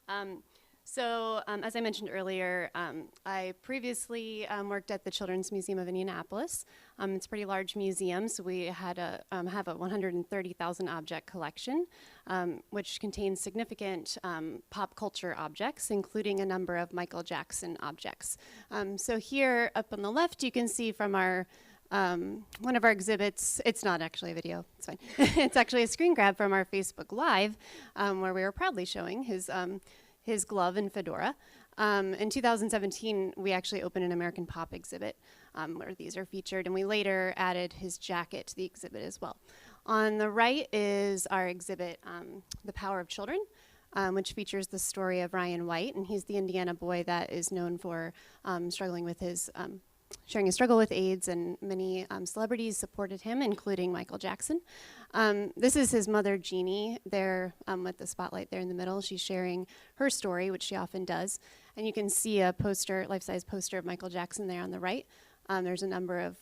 As I mentioned earlier, I previously worked at the Children's Museum of Indianapolis. It's a pretty large museum, so we had have a 130,000 object collection, which contains significant pop culture objects, including a number of Michael Jackson objects. So here up on the left, you can see from our one of our exhibits. It's not actually a video, it's fine. It's actually a screen grab from our Facebook Live, where we were proudly showing his glove and fedora. In 2017, we actually opened an American Pop exhibit where these are featured, and we later added his jacket to the exhibit as well. On the right is our exhibit, The Power of Children, which features the story of Ryan White, and he's the Indiana boy that is known for struggling with his sharing a struggle with AIDS, and many celebrities supported him, including Michael Jackson. This is his mother, Jeannie, there with the spotlight there in the middle. She's sharing her story, which she often does. And you can see a poster, life-size poster of Michael Jackson there on the right. There's a number of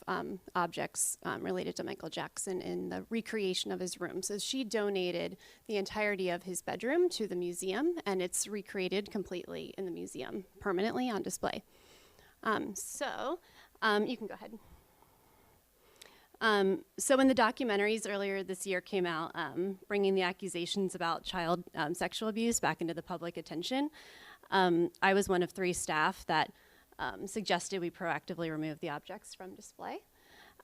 objects related to Michael Jackson in the recreation of his room. So she donated the entirety of his bedroom to the museum, and it's recreated completely in the museum, permanently on display. You can go ahead. So when the documentaries earlier this year came out, bringing the accusations about child sexual abuse back into the public attention, I was one of 3 staff that suggested we proactively remove the objects from display.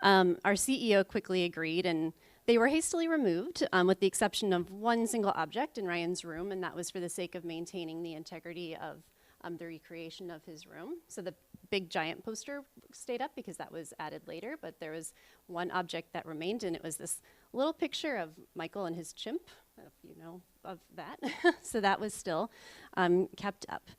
Our CEO quickly agreed, and they were hastily removed, with the exception of one single object in Ryan's room, and that was for the sake of maintaining the integrity of the recreation of his room. So the big giant poster stayed up because that was added later, but there was one object that remained, and it was this little picture of Michael and his chimp, if you know of that. So that was still kept up.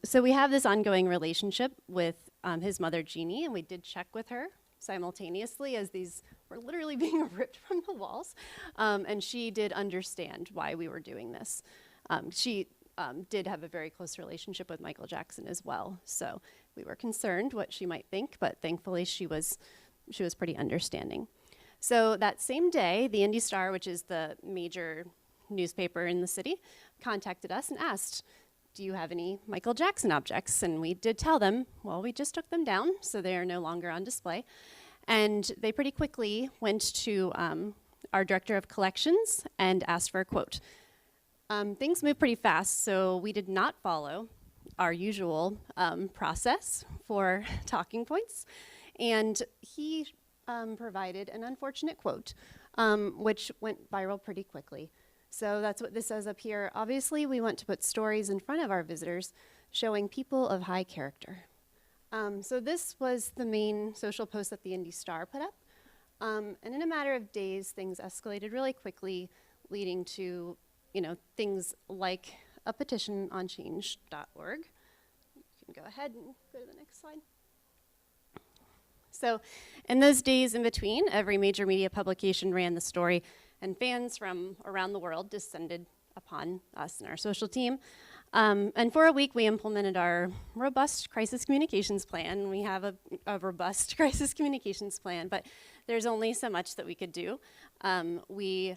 So we have this ongoing relationship with his mother, Jeannie, and we did check with her simultaneously as these were literally being ripped from the walls. And she did understand why we were doing this. She did have a very close relationship with Michael Jackson as well. So we were concerned what she might think, but thankfully she was pretty understanding. So that same day, the Indy Star, which is the major newspaper in the city, contacted us and asked, do you have any Michael Jackson objects? And we did tell them, well, we just took them down, so they are no longer on display. And they pretty quickly went to our director of collections and asked for a quote. Things move pretty fast, so we did not follow our usual process for talking points. And he provided an unfortunate quote, which went viral pretty quickly. So that's what this says up here. Obviously, we want to put stories in front of our visitors showing people of high character. So this was the main social post that the Indy Star put up. And in a matter of days, things escalated really quickly, leading to things like a petition on change.org. You can go ahead and go to the next slide. So in those days in between, every major media publication ran the story, and fans from around the world descended upon us and our social team. And for a week, we implemented our robust crisis communications plan. We have a robust crisis communications plan, but there's only so much that we could do. We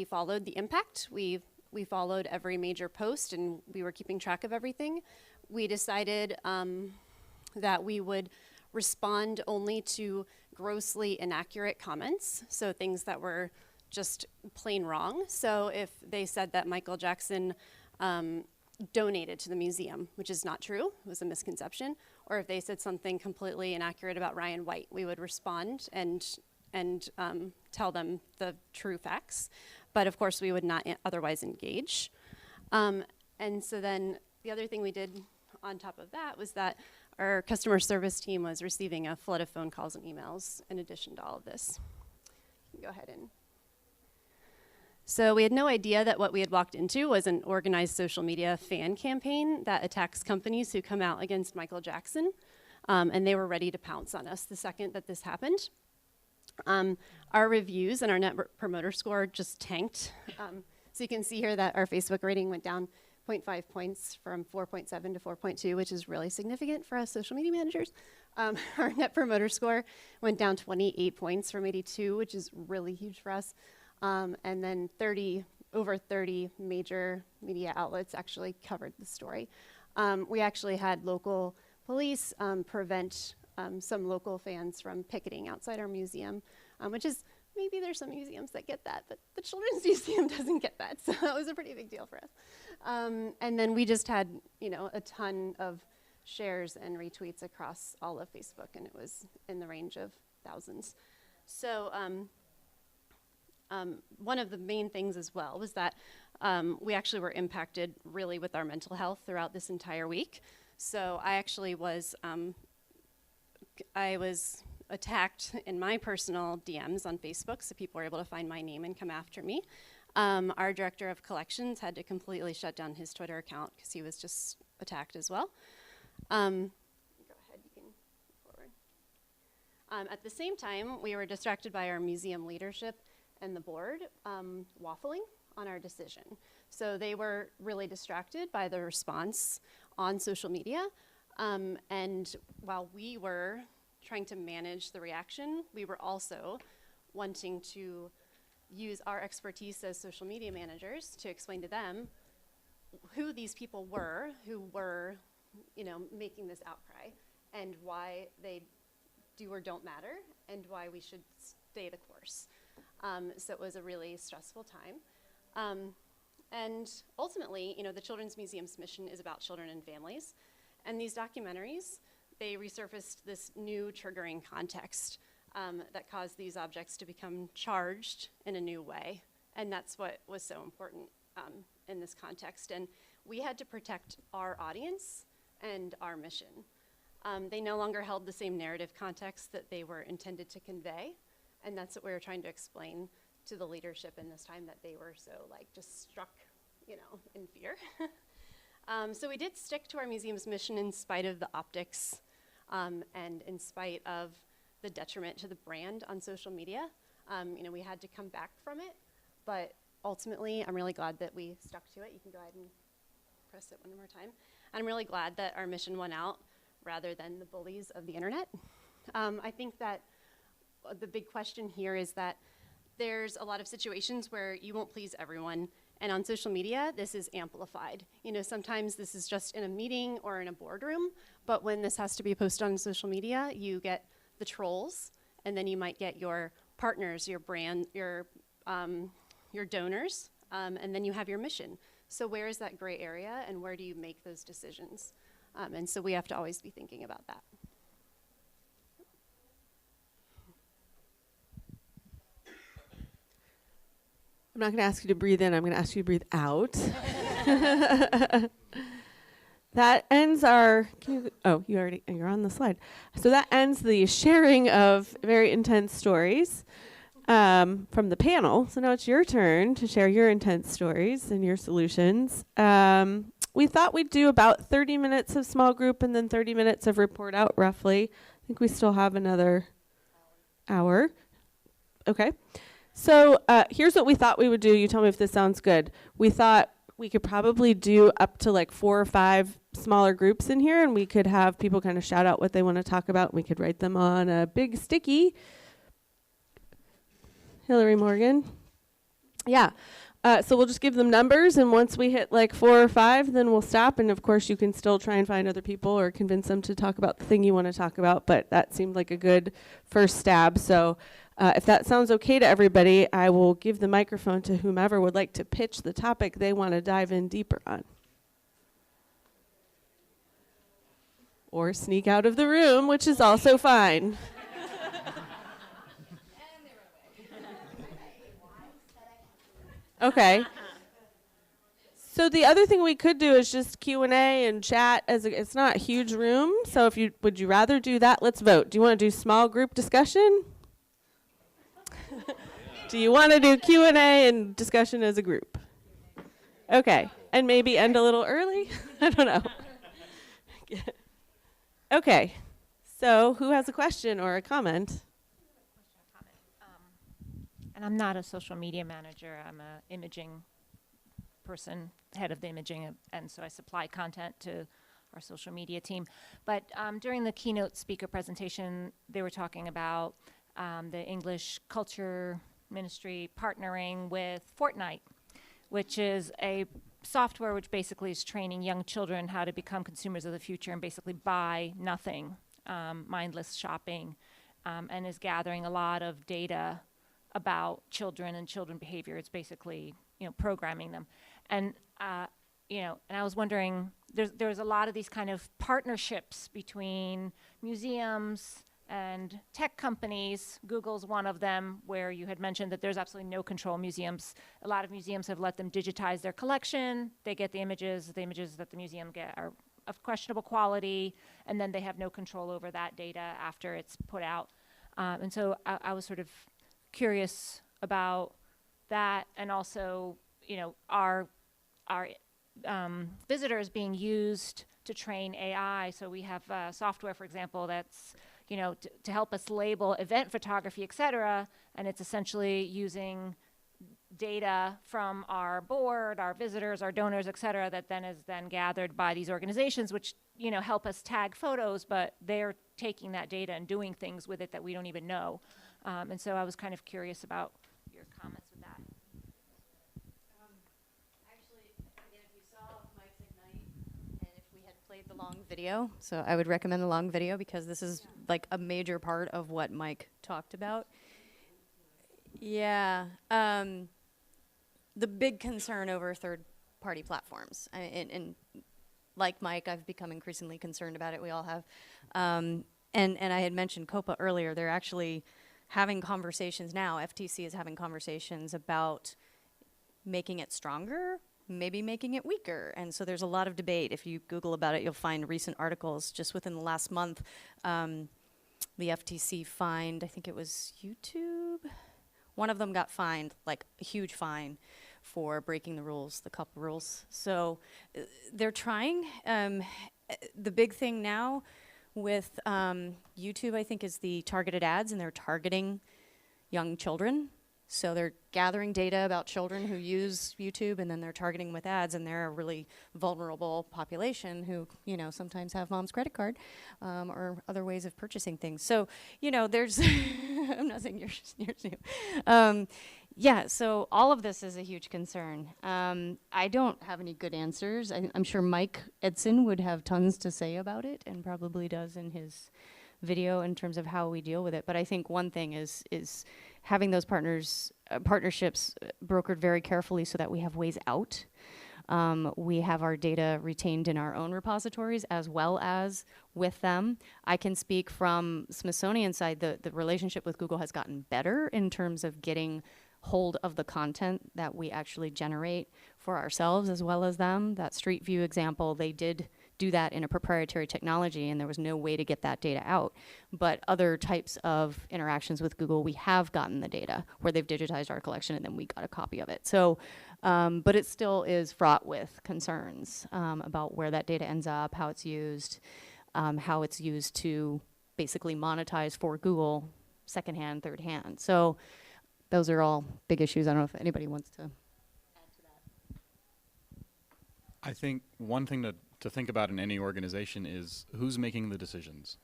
followed the impact. We we followed every major post and we were keeping track of everything, we decided that we would respond only to grossly inaccurate comments, so things that were just plain wrong. So if they said that Michael Jackson donated to the museum, which is not true, it was a misconception, or if they said something completely inaccurate about Ryan White, we would respond and tell them the true facts. But of course, we would not otherwise engage. And so then the other thing we did on top of that was that our customer service team was receiving a flood of phone calls and emails in addition to all of this. You can go ahead and. So we had no idea that what we had walked into was an organized social media fan campaign that attacks companies who come out against Michael Jackson. And they were ready to pounce on us the second that this happened. Our reviews and our net promoter score just tanked. So you can see here that our Facebook rating went down 0.5 points from 4.7 to 4.2, which is really significant for us social media managers. Our net promoter score went down 28 points from 82, which is really huge for us. And then over 30 major media outlets actually covered the story. We actually had local police prevent some local fans from picketing outside our museum, which is, maybe there's some museums that get that, but the Children's Museum doesn't get that, so that was a pretty big deal for us. And then we just had, a ton of shares and retweets across all of Facebook, and it was in the range of thousands. So one of the main things as well was that we actually were impacted really with our mental health throughout this entire week. So I actually was attacked in my personal DMs on Facebook, so people were able to find my name and come after me. Our director of collections had to completely shut down his Twitter account because he was just attacked as well. Go ahead, you can move forward. At the same time, we were distracted by our museum leadership and the board waffling on our decision. So they were really distracted by the response on social media. And while we were trying to manage the reaction, we were also wanting to use our expertise as social media managers to explain to them who these people were who were, making this outcry and why they do or don't matter and why we should stay the course. So it was a really stressful time. And ultimately, the Children's Museum's mission is about children and families. And these documentaries, they resurfaced this new triggering context that caused these objects to become charged in a new way. And that's what was so important in this context. And we had to protect our audience and our mission. They no longer held the same narrative context that they were intended to convey. And that's what we were trying to explain to the leadership in this time, that they were so just struck, in fear. So we did stick to our museum's mission in spite of the optics and in spite of the detriment to the brand on social media. We had to come back from it, but ultimately I'm really glad that we stuck to it. You can go ahead and press it one more time. I'm really glad that our mission won out rather than the bullies of the internet. I think that the big question here is that there's a lot of situations where you won't please everyone. And on social media, this is amplified. Sometimes this is just in a meeting or in a boardroom, but when this has to be posted on social media, you get the trolls, and then you might get your partners, your brand, your donors, and then you have your mission. So where is that gray area, and where do you make those decisions? And so we have to always be thinking about that. I'm not going to ask you to breathe in. I'm going to ask you to breathe out. That ends our, you're on the slide. So that ends the sharing of very intense stories from the panel. So now it's your turn to share your intense stories and your solutions. We thought we'd do about 30 minutes of small group and then 30 minutes of report out roughly. I think we still have another hour. Okay. So here's what we thought we would do. You tell me if this sounds good. We thought we could probably do up to 4 or 5 smaller groups in here, and we could have people kind of shout out what they want to talk about. We could write them on a big sticky. Hillary Morgan. Yeah. So we'll just give them numbers, and once we hit like 4 or 5, then we'll stop. And of course, you can still try and find other people or convince them to talk about the thing you want to talk about. But that seemed like a good first stab. So if that sounds okay to everybody, I will give the microphone to whomever would like to pitch the topic they want to dive in deeper on. Or sneak out of the room, which is also fine. Okay. So the other thing we could do is just Q&A and chat. It's not a huge room, so would you rather do that? Let's vote. Do you want to do small group discussion? Do you want to do Q&A and discussion as a group? Okay, and maybe end a little early? I don't know. Okay, so who has a question or a comment? And I'm not a social media manager. I'm an imaging person, head of the imaging, and so I supply content to our social media team. But during the keynote speaker presentation, they were talking about the English Culture Ministry partnering with Fortnite, which is a software which basically is training young children how to become consumers of the future and basically buy nothing, mindless shopping, and is gathering a lot of data about children and children behavior. It's basically, programming them. And, and I was wondering, there's a lot of these kind of partnerships between museums and tech companies. Google's one of them, where you had mentioned that there's absolutely no control. Museums, a lot of museums have let them digitize their collection. They get the images that the museum get are of questionable quality, and then they have no control over that data after it's put out. And so I was sort of curious about that, and also, our visitors being used to train AI. So we have software, for example, that's to help us label event photography, et cetera, and it's essentially using data from our board, our visitors, our donors, et cetera, that then is then gathered by these organizations, which help us tag photos, but they're taking that data and doing things with it that we don't even know. And so I was kind of curious about your comments with that. Actually, again, if you saw Mike's Ignite, and if we had played the long video, so I would recommend the long video because this is like a major part of what Mike talked about. Yeah. The big concern over third-party platforms, and like Mike, I've become increasingly concerned about it. We all have. And I had mentioned COPA earlier. They're actually having conversations now. FTC is having conversations about making it stronger, maybe making it weaker. And so there's a lot of debate. If you Google about it, you'll find recent articles. Just within the last month, the FTC fined, I think it was YouTube. One of them got fined, like a huge fine for breaking the rules, the COPA rules. So they're trying. The big thing now with YouTube, I think, is the targeted ads, and they're targeting young children. So they're gathering data about children who use YouTube, and then they're targeting with ads, and they're a really vulnerable population who, sometimes have mom's credit card or other ways of purchasing things. So, there's, I'm not saying yours new. Yeah, so all of this is a huge concern. I don't have any good answers. I'm sure Mike Edson would have tons to say about it, and probably does in his video in terms of how we deal with it. But I think one thing is having those partnerships brokered very carefully so that we have ways out. We have our data retained in our own repositories as well as with them. I can speak from Smithsonian side, the relationship with Google has gotten better in terms of getting hold of the content that we actually generate for ourselves as well as them. That Street View example, they did do that in a proprietary technology, and there was no way to get that data out. But other types of interactions with Google, we have gotten the data where they've digitized our collection and then we got a copy of it. So, but it still is fraught with concerns about where that data ends up, how it's used to basically monetize for Google secondhand, third hand. So those are all big issues. I don't know if anybody wants to add to that. I think one thing to think about in any organization is who's making the decisions.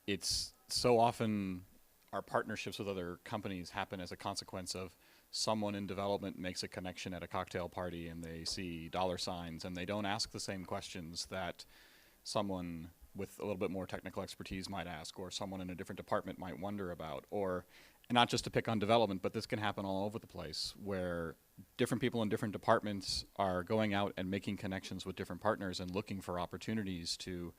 It's so often our partnerships with other companies happen as a consequence of someone in development makes a connection at a cocktail party and they see dollar signs and they don't ask the same questions that someone with a little bit more technical expertise might ask, or someone in a different department might wonder about. Or, and not just to pick on development, but this can happen all over the place, where different people in different departments are going out and making connections with different partners and looking for opportunities to,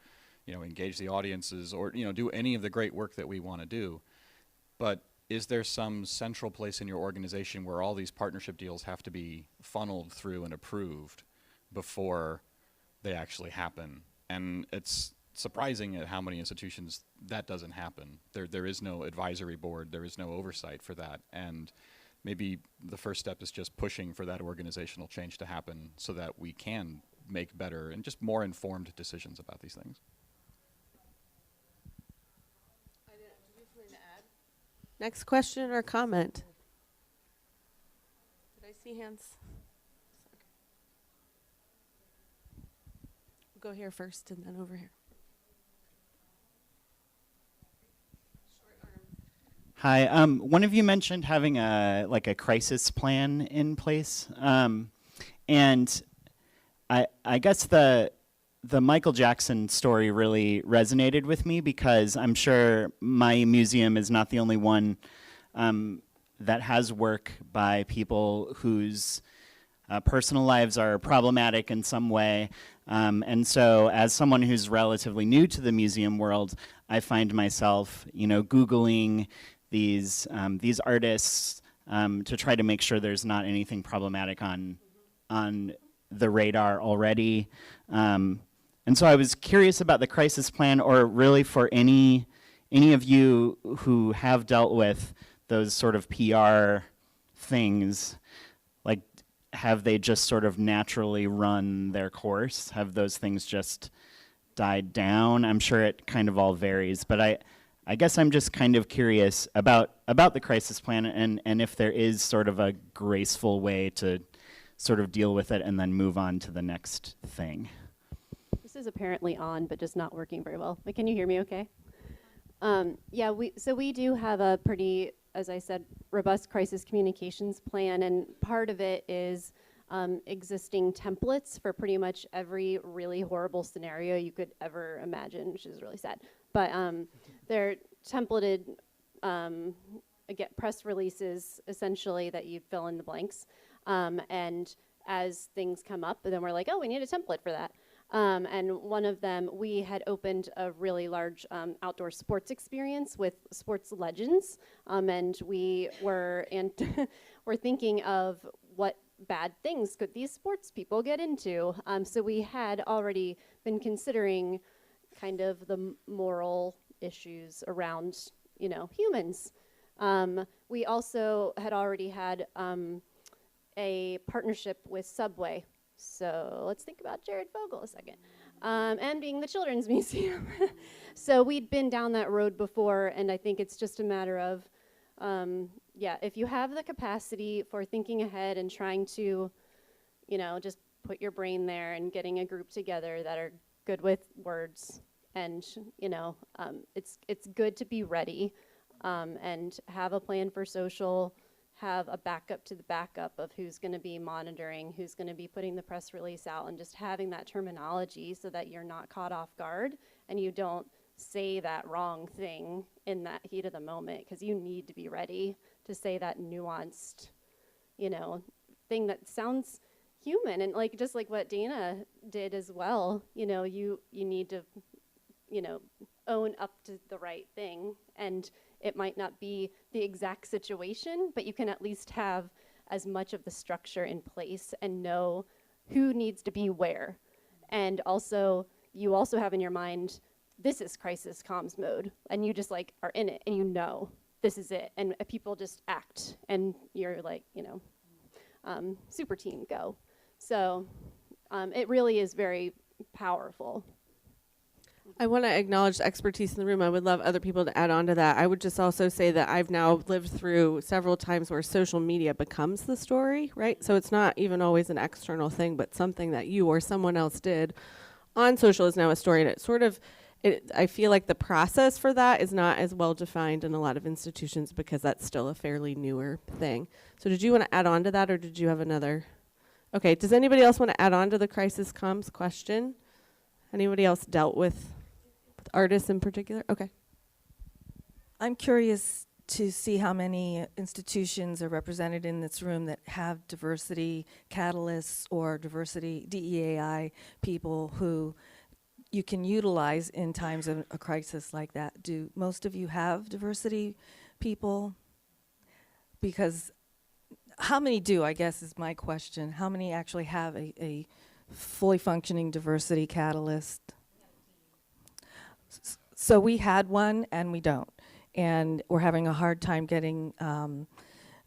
engage the audiences, or, do any of the great work that we want to do. But is there some central place in your organization where all these partnership deals have to be funneled through and approved before they actually happen? And it's surprising at how many institutions that doesn't happen. There is no advisory board, there is no oversight for that. And maybe the first step is just pushing for that organizational change to happen so that we can make better and just more informed decisions about these things. Next question or comment? Did I see hands? We'll go here first and then over here. Hi. One of you mentioned having a crisis plan in place, and I guess the Michael Jackson story really resonated with me, because I'm sure my museum is not the only one that has work by people whose personal lives are problematic in some way. And so as someone who's relatively new to the museum world, I find myself, Googling these artists to try to make sure there's not anything problematic on the radar already. And so I was curious about the crisis plan, or really for any of you who have dealt with those sort of PR things, like, have they just sort of naturally run their course? Have those things just died down? I'm sure it kind of all varies, but I guess I'm just kind of curious about the crisis plan, and if there is sort of a graceful way to sort of deal with it and then move on to the next thing. This is apparently on, but just not working very well. But can you hear me okay? Yeah, we do have a pretty, as I said, robust crisis communications plan, and part of it is existing templates for pretty much every really horrible scenario you could ever imagine, which is really sad. But they're templated, get press releases, essentially, that you fill in the blanks. And as things come up, then we're like, oh, we need a template for that. And one of them, we had opened a really large outdoor sports experience with sports legends, and we were we're thinking of what bad things could these sports people get into. So we had already been considering kind of the moral issues around, humans. We also had already had a partnership with Subway. So let's think about Jared Fogle a second, and being the Children's Museum. So we'd been down that road before, and I think it's just a matter of, if you have the capacity for thinking ahead and trying to, just put your brain there and getting a group together that are good with words, and, it's good to be ready and have a plan for social, have a backup to the backup of who's going to be monitoring, who's going to be putting the press release out, and just having that terminology so that you're not caught off guard and you don't say that wrong thing in that heat of the moment, because you need to be ready to say that nuanced, thing that sounds human, and just like what Dana did as well. You need to, own up to the right thing, and it might not be the exact situation, but you can at least have as much of the structure in place and know who needs to be where. And also, you also have in your mind, this is crisis comms mode, and you just are in it, and this is it, and people just act, and you're super team, go. So it really is very powerful. I want to acknowledge the expertise in the room. I would love other people to add on to that. I would just also say that I've now lived through several times where social media becomes the story, right? So it's not even always an external thing, but something that you or someone else did on social is now a story, and it sort of I feel like the process for that is not as well defined in a lot of institutions because that's still a fairly newer thing. So did you want to add on to that, or did you have another? Okay, does anybody else want to add on to the crisis comms question? Anybody else dealt with artists in particular? Okay. I'm curious to see how many institutions are represented in this room that have diversity catalysts or diversity DEAI people who you can utilize in times of a crisis like that. Do most of you have diversity people? Because how many do, I guess, is my question. How many actually have a fully functioning diversity catalyst? So we had one and we don't. And we're having a hard time getting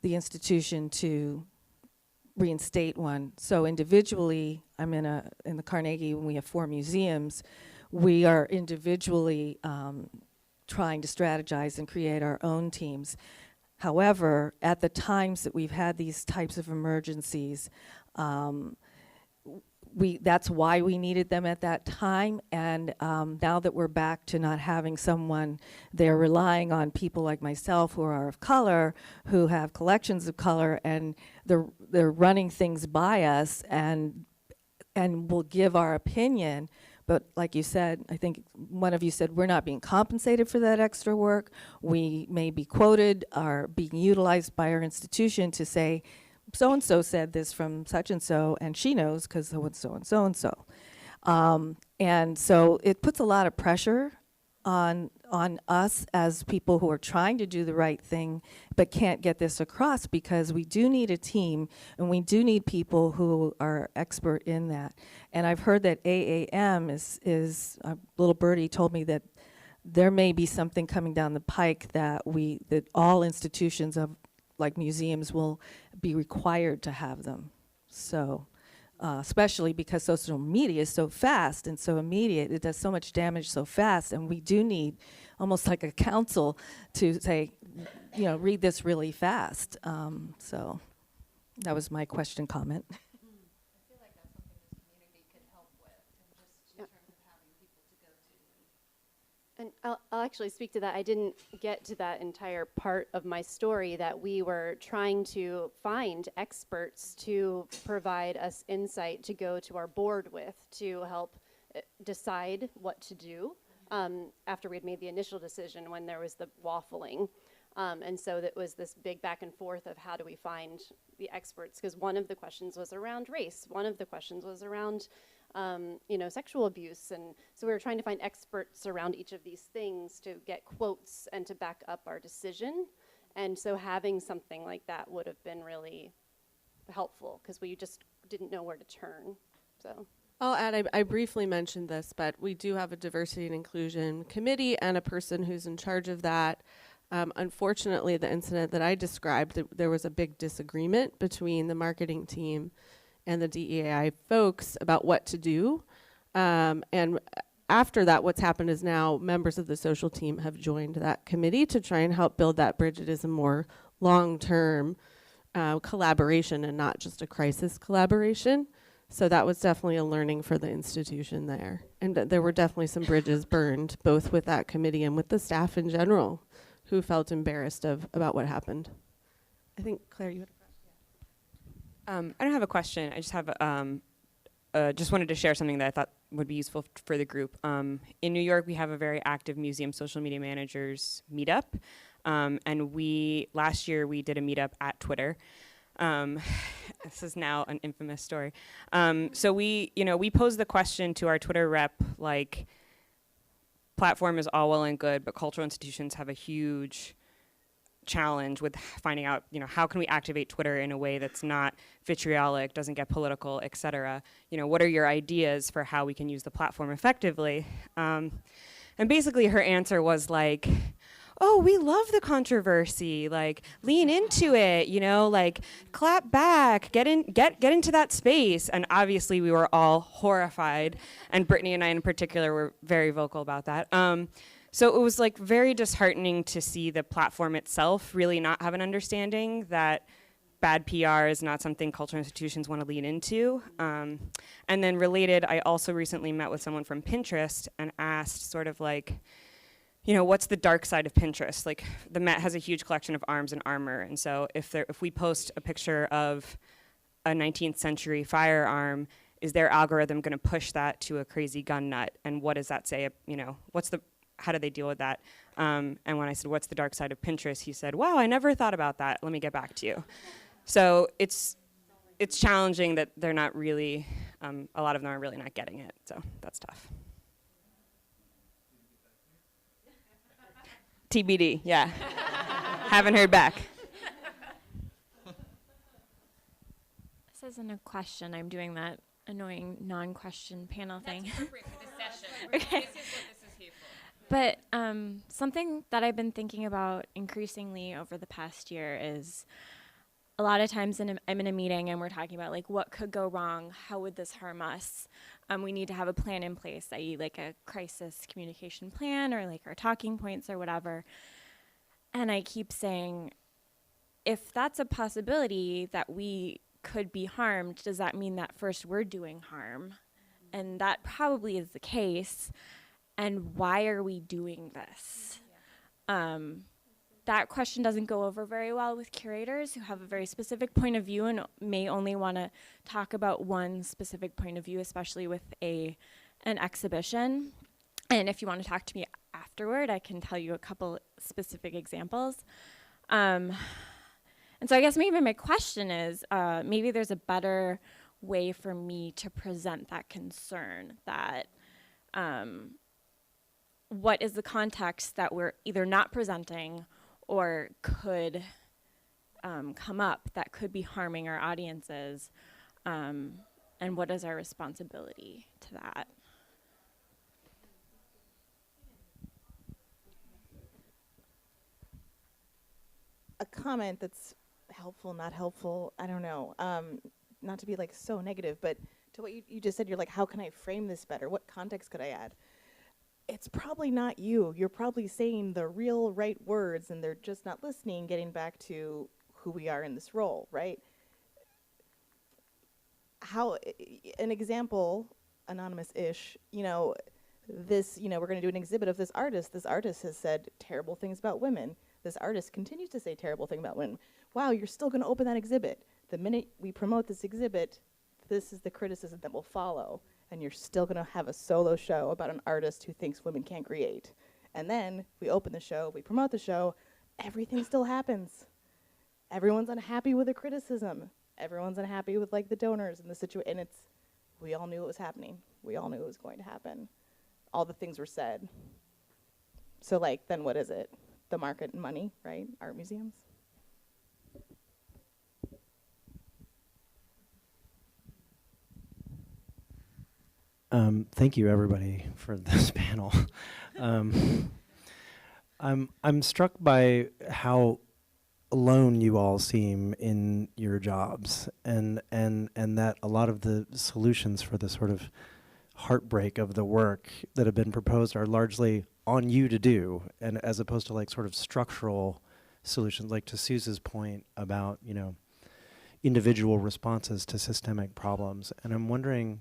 the institution to reinstate one. So individually, I'm in the Carnegie, when we have 4 museums, we are individually trying to strategize and create our own teams. However, at the times that we've had these types of emergencies, that's why we needed them at that time, and now that we're back to not having someone, they're relying on people like myself who are of color, who have collections of color, and they're running things by us and will give our opinion. But like you said, I think one of you said, we're not being compensated for that extra work. We may be quoted or being utilized by our institution to say, so-and-so said this from such and so, and she knows because so-and-so and so-and-so. And so it puts a lot of pressure on us as people who are trying to do the right thing but can't get this across, because we do need a team and we do need people who are expert in that. And I've heard that AAM is a little birdie told me that there may be something coming down the pike that all institutions of like museums will be required to have them. So especially because social media is so fast and so immediate, it does so much damage so fast, and we do need almost like a council to say, read this really fast. So that was my question comment. I feel like that's something this community could help with, and just in terms of having people to go to. And I'll actually speak to that. I didn't get to that entire part of my story, that we were trying to find experts to provide us insight to go to our board with to help decide what to do after we had made the initial decision, when there was the waffling. And so that was this big back and forth of how do we find the experts, because one of the questions was around race, one of the questions was around sexual abuse. And so we were trying to find experts around each of these things to get quotes and to back up our decision. And so having something like that would have been really helpful, because we just didn't know where to turn. So I'll add, I briefly mentioned this, but we do have a diversity and inclusion committee and a person who's in charge of that. Unfortunately, the incident that I described, there was a big disagreement between the marketing team and the DEAI folks about what to do. And after that, what's happened is now members of the social team have joined that committee to try and help build that bridge. It is a more long-term collaboration and not just a crisis collaboration. So that was definitely a learning for the institution there. And there were definitely some bridges burned, both with that committee and with the staff in general, who felt embarrassed about what happened. I think, Claire, you had a question. I don't have a question. I just have just wanted to share something that I thought would be useful for the group. In New York, we have a very active museum social media managers meetup, and last year we did a meetup at Twitter. This is now an infamous story. So we posed the question to our Twitter rep, like, platform is all well and good, but cultural institutions have a huge challenge with finding out, how can we activate Twitter in a way that's not vitriolic, doesn't get political, et cetera. What are your ideas for how we can use the platform effectively? And basically her answer was like, oh, we love the controversy, like lean into it, like clap back, get into that space. And obviously we were all horrified, and Brittany and I in particular were very vocal about that. So it was like very disheartening to see the platform itself really not have an understanding that bad PR is not something cultural institutions want to lean into. And then related, I also recently met with someone from Pinterest and asked sort of like, you know, what's the dark side of Pinterest? Like, the Met has a huge collection of arms and armor, and so if we post a picture of a 19th century firearm, is their algorithm going to push that to a crazy gun nut? And what does that say? You know, how do they deal with that? And when I said, what's the dark side of Pinterest? He said, wow, I never thought about that. Let me get back to you. So it's challenging that they're not really, a lot of them are really not getting it. So that's tough. TBD, yeah. Haven't heard back. This isn't a question. I'm doing that annoying non-question panel thing. That's appropriate for this session. Okay. This is what this is here for. But something that I've been thinking about increasingly over the past year is a lot of times I'm in a meeting and we're talking about like what could go wrong, how would this harm us? We need to have a plan in place, i.e. like a crisis communication plan or like our talking points or whatever. And I keep saying, if that's a possibility that we could be harmed, does that mean that first we're doing harm? And that probably is the case. And why are we doing this? That question doesn't go over very well with curators who have a very specific point of view and may only want to talk about one specific point of view, especially with an exhibition. And if you want to talk to me afterward, I can tell you a couple specific examples. And so I guess maybe my question is, maybe there's a better way for me to present that concern, that what is the context that we're either not presenting or could come up that could be harming our audiences, and what is our responsibility to that? A comment that's helpful, not helpful, I don't know. Not to be like so negative, but to what you just said, you're like, how can I frame this better? What context could I add? It's probably not you. You're probably saying the real right words and they're just not listening, getting back to who we are in this role, right? An example, anonymous-ish, you know, we're going to do an exhibit of this artist. This artist has said terrible things about women. This artist continues to say terrible things about women. Wow, you're still going to open that exhibit. The minute we promote this exhibit, this is the criticism that will follow. And you're still going to have a solo show about an artist who thinks women can't create. And then we open the show, we promote the show, everything still happens. Everyone's unhappy with the criticism. Everyone's unhappy with like the donors and the situation. And we all knew it was happening. We all knew it was going to happen. All the things were said. So like, then what is it? The market and money, right? Art museums. Thank you, everybody, for this panel. I'm struck by how alone you all seem in your jobs, and that a lot of the solutions for the sort of heartbreak of the work that have been proposed are largely on you to do, and as opposed to like sort of structural solutions, like to Suze's point about, you know, individual responses to systemic problems. And I'm wondering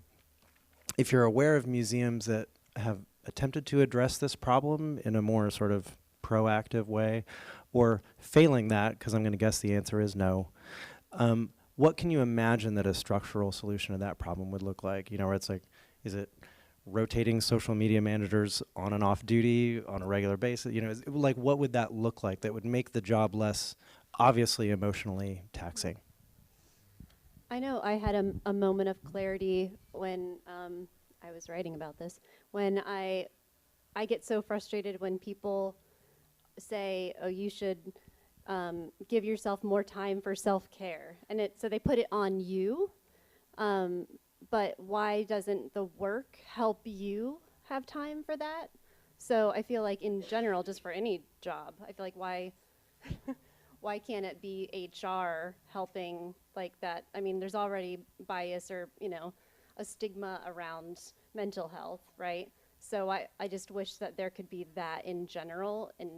if you're aware of museums that have attempted to address this problem in a more sort of proactive way, or failing that, because I'm going to guess the answer is no. What can you imagine that a structural solution to that problem would look like? You know, where it's like, is it rotating social media managers on and off duty on a regular basis? You know, like what would that look like that would make the job less obviously emotionally taxing? I know I had a moment of clarity when I was writing about this. When I get so frustrated when people say, "Oh, you should give yourself more time for self-care," and so they put it on you. But why doesn't the work help you have time for that? So I feel like in general, just for any job, I feel like why can't it be HR helping like that? I mean, there's already bias or, you know, a stigma around mental health, right? So I just wish that there could be that in general, and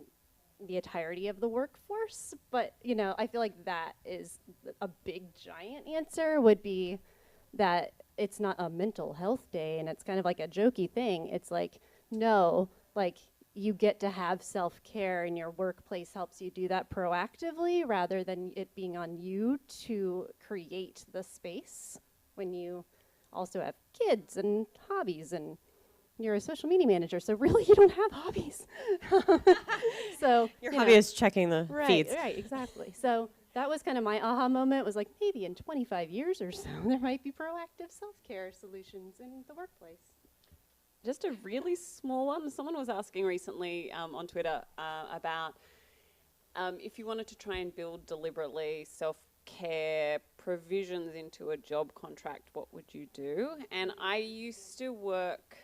the entirety of the workforce. But, you know, I feel like that is a big giant answer would be that it's not a mental health day and it's kind of like a jokey thing. It's like, no, like you get to have self-care and your workplace helps you do that proactively rather than it being on you to create the space when you also have kids and hobbies and you're a social media manager, so really you don't have hobbies. So your you hobby know, is checking the feeds. Right, exactly. So that was kind of my aha moment, was like maybe in 25 years or so there might be proactive self-care solutions in the workplace. Just a really small one. Someone was asking recently on Twitter about if you wanted to try and build deliberately self-care provisions into a job contract, what would you do? And I used to work,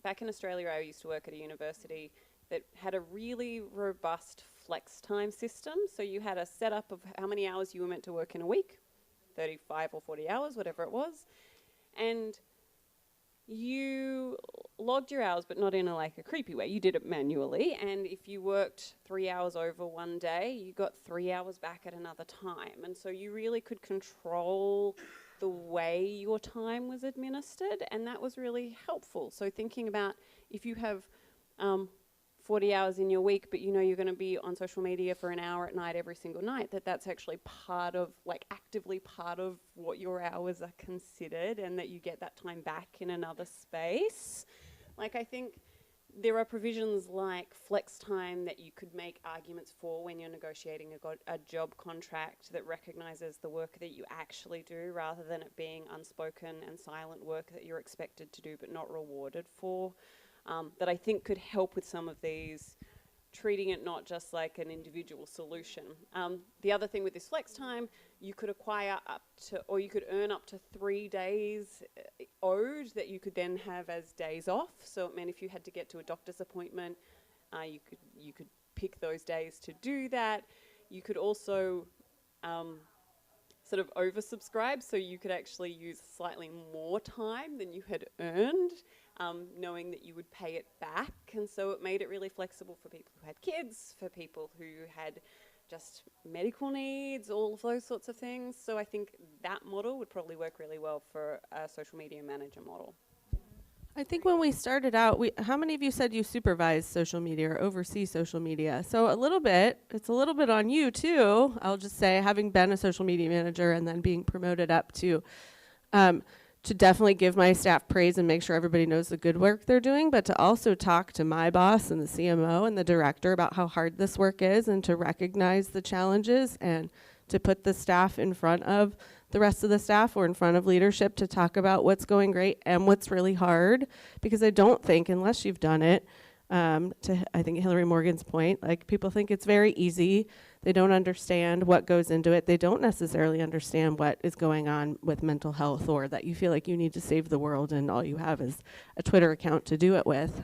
back in Australia, I used to work at a university that had a really robust flex time system. So you had a setup of how many hours you were meant to work in a week, 35 or 40 hours, whatever it was. And you logged your hours, but not in a creepy way. You did it manually, and if you worked 3 hours over one day, you got 3 hours back at another time. And so you really could control the way your time was administered, and that was really helpful. So thinking about if you have 40 hours in your week, but you know you're going to be on social media for an hour at night every single night, that's actually part of, actively part of what your hours are considered, and that you get that time back in another space. I think there are provisions like flex time that you could make arguments for when you're negotiating a job contract that recognizes the work that you actually do rather than it being unspoken and silent work that you're expected to do but not rewarded for. That I think could help with some of these, treating it not just like an individual solution. The other thing with this flex time, you could acquire or you could earn up to 3 days owed that you could then have as days off. So it meant if you had to get to a doctor's appointment, you could pick those days to do that. You could also sort of oversubscribe, so you could actually use slightly more time than you had earned, knowing that you would pay it back. And so it made it really flexible for people who had kids, for people who had just medical needs, all of those sorts of things. So I think that model would probably work really well for a social media manager model. I think when we started out, how many of you said you supervise social media or oversee social media? So it's a little bit on you too. I'll just say, having been a social media manager and then being promoted up to definitely give my staff praise and make sure everybody knows the good work they're doing, but to also talk to my boss and the CMO and the director about how hard this work is, and to recognize the challenges, and to put the staff in front of the rest of the staff or in front of leadership to talk about what's going great and what's really hard. Because I don't think, unless you've done it, I think Hillary Morgan's point, people think it's very easy. They don't understand what goes into it. They don't necessarily understand what is going on with mental health, or that you feel like you need to save the world and all you have is a Twitter account to do it with.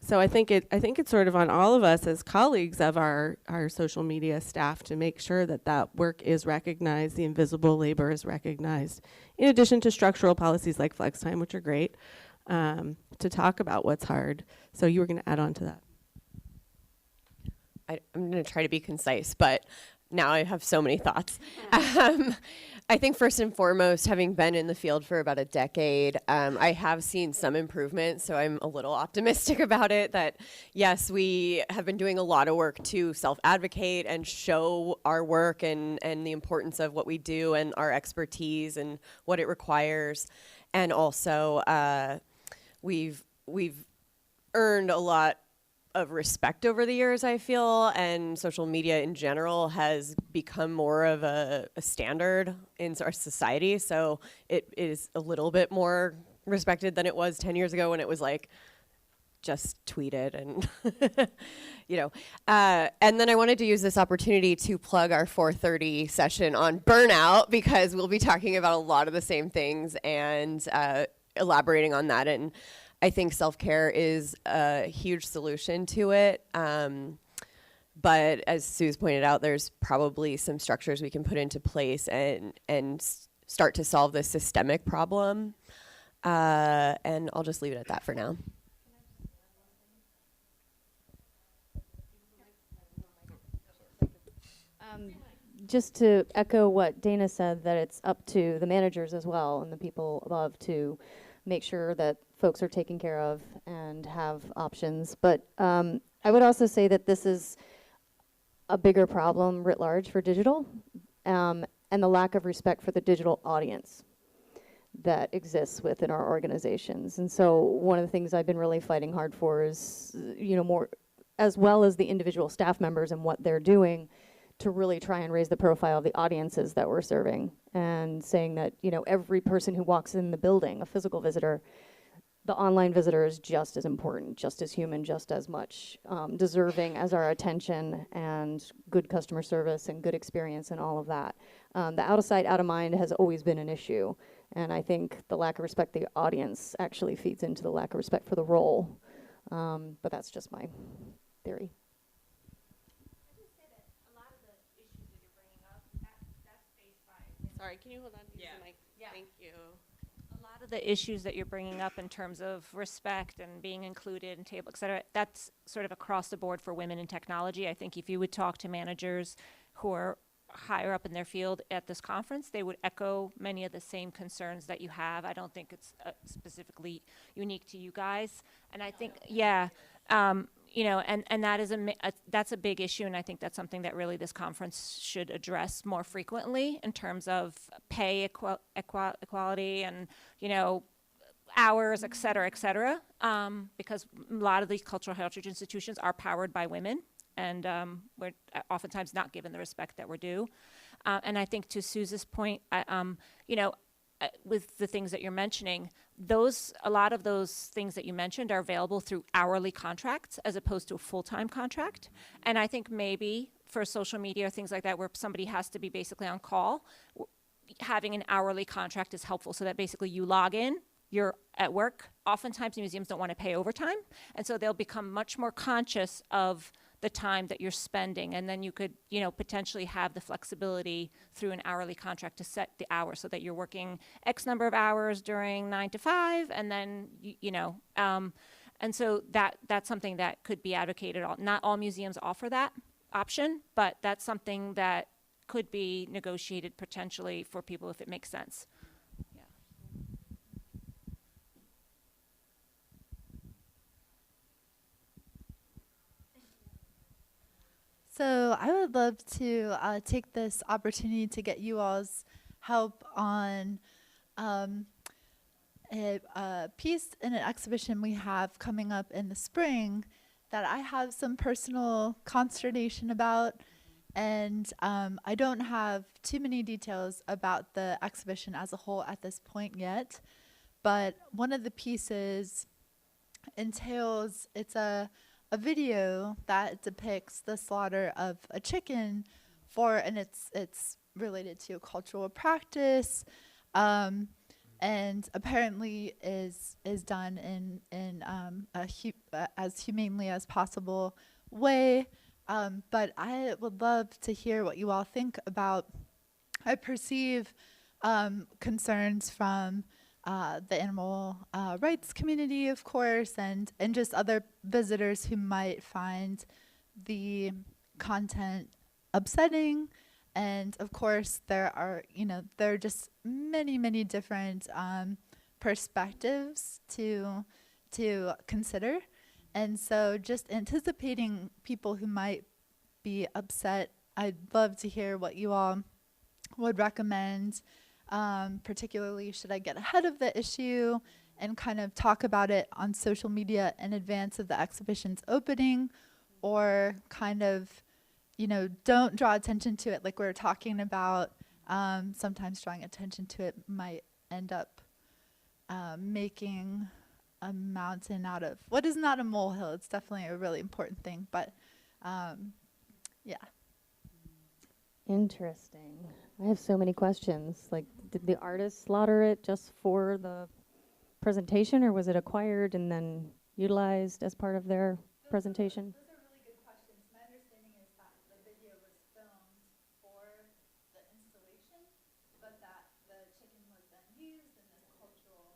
So I think it's sort of on all of us as colleagues of our social media staff to make sure that work is recognized, the invisible labor is recognized, in addition to structural policies like flex time, which are great, to talk about what's hard. So you were going to add on to that. I'm going to try to be concise, but now I have so many thoughts. I think first and foremost, having been in the field for about a decade, I have seen some improvement, so I'm a little optimistic about it, that yes, we have been doing a lot of work to self-advocate and show our work and the importance of what we do and our expertise and what it requires. And also, we've earned a lot of respect over the years, I feel, and social media in general has become more of a standard in our society. So it is a little bit more respected than it was 10 years ago when it was just tweeted and, and then I wanted to use this opportunity to plug our 4:30 session on burnout, because we'll be talking about a lot of the same things and elaborating on that. And I think self-care is a huge solution to it. But as Sue's pointed out, there's probably some structures we can put into place and start to solve this systemic problem. And I'll just leave it at that for now. just to echo what Dana said, that it's up to the managers as well and the people above to make sure that folks are taken care of and have options. But I would also say that this is a bigger problem writ large for digital, and the lack of respect for the digital audience that exists within our organizations. And so one of the things I've been really fighting hard for is, more, as well as the individual staff members and what they're doing, to really try and raise the profile of the audiences that we're serving, and saying that, every person who walks in the building, a physical visitor, the online visitor is just as important, just as human, just as much deserving as our attention and good customer service and good experience and all of that. The out of sight, out of mind has always been an issue. And I think the lack of respect for the audience actually feeds into the lack of respect for the role. But that's just my theory. Sorry, can you hold on to the mic? Yeah. Thank you. A lot of the issues that you're bringing up in terms of respect and being included and table, et cetera, that's sort of across the board for women in technology. I think if you would talk to managers who are higher up in their field at this conference, they would echo many of the same concerns that you have. I don't think it's specifically unique to you guys. And I think, and that is that's a big issue, and I think that's something that really this conference should address more frequently in terms of pay equality and, hours, et cetera, because a lot of these cultural heritage institutions are powered by women, and we're oftentimes not given the respect that we're due. And I think to Suze's point, with the things that you're mentioning, a lot of those things that you mentioned are available through hourly contracts as opposed to a full-time contract. And I think maybe for social media or things like that where somebody has to be basically on call, having an hourly contract is helpful, so that basically you log in, you're at work. Oftentimes museums don't want to pay overtime, and so they'll become much more conscious of the time that you're spending, and then you could, potentially have the flexibility through an hourly contract to set the hours so that you're working X number of hours during 9 to 5, and then, and so that's something that could be advocated. Not all museums offer that option, but that's something that could be negotiated potentially for people if it makes sense. So I would love to take this opportunity to get you all's help on a piece in an exhibition we have coming up in the spring that I have some personal consternation about. And I don't have too many details about the exhibition as a whole at this point yet. But one of the pieces entails, it's a video that depicts the slaughter of a chicken and it's related to a cultural practice, and apparently is done in as humanely as possible way. But I would love to hear what you all think about. I perceive concerns from the animal rights community, of course, and just other visitors who might find the content upsetting. And of course, there are just many different perspectives to consider. And so just anticipating people who might be upset, I'd love to hear what you all would recommend. Particularly, should I get ahead of the issue and kind of talk about it on social media in advance of the exhibition's opening, or kind of, don't draw attention to it like we were talking about. Sometimes drawing attention to it might end up making a mountain out of what is not a molehill. It's definitely a really important thing, but yeah. Interesting. I have so many questions. Like, did the artist slaughter it just for the presentation, or was it acquired and then utilized as part of their presentation? Those are really good questions. My understanding is that the video was filmed for the installation, but that the chicken was then used in this culturally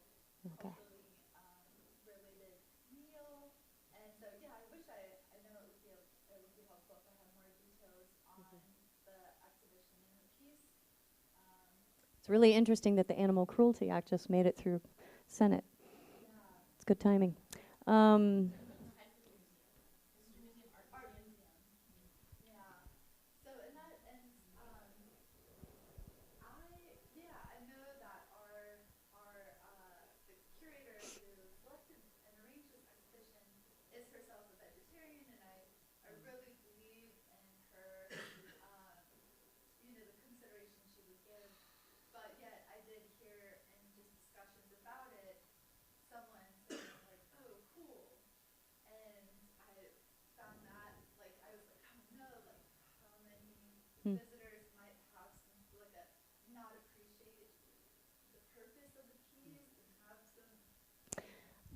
related meal. And so, yeah, I wish I know it would be helpful if I had more details on the exhibition It's really interesting that the Animal Cruelty Act just made it through Senate. It's good timing.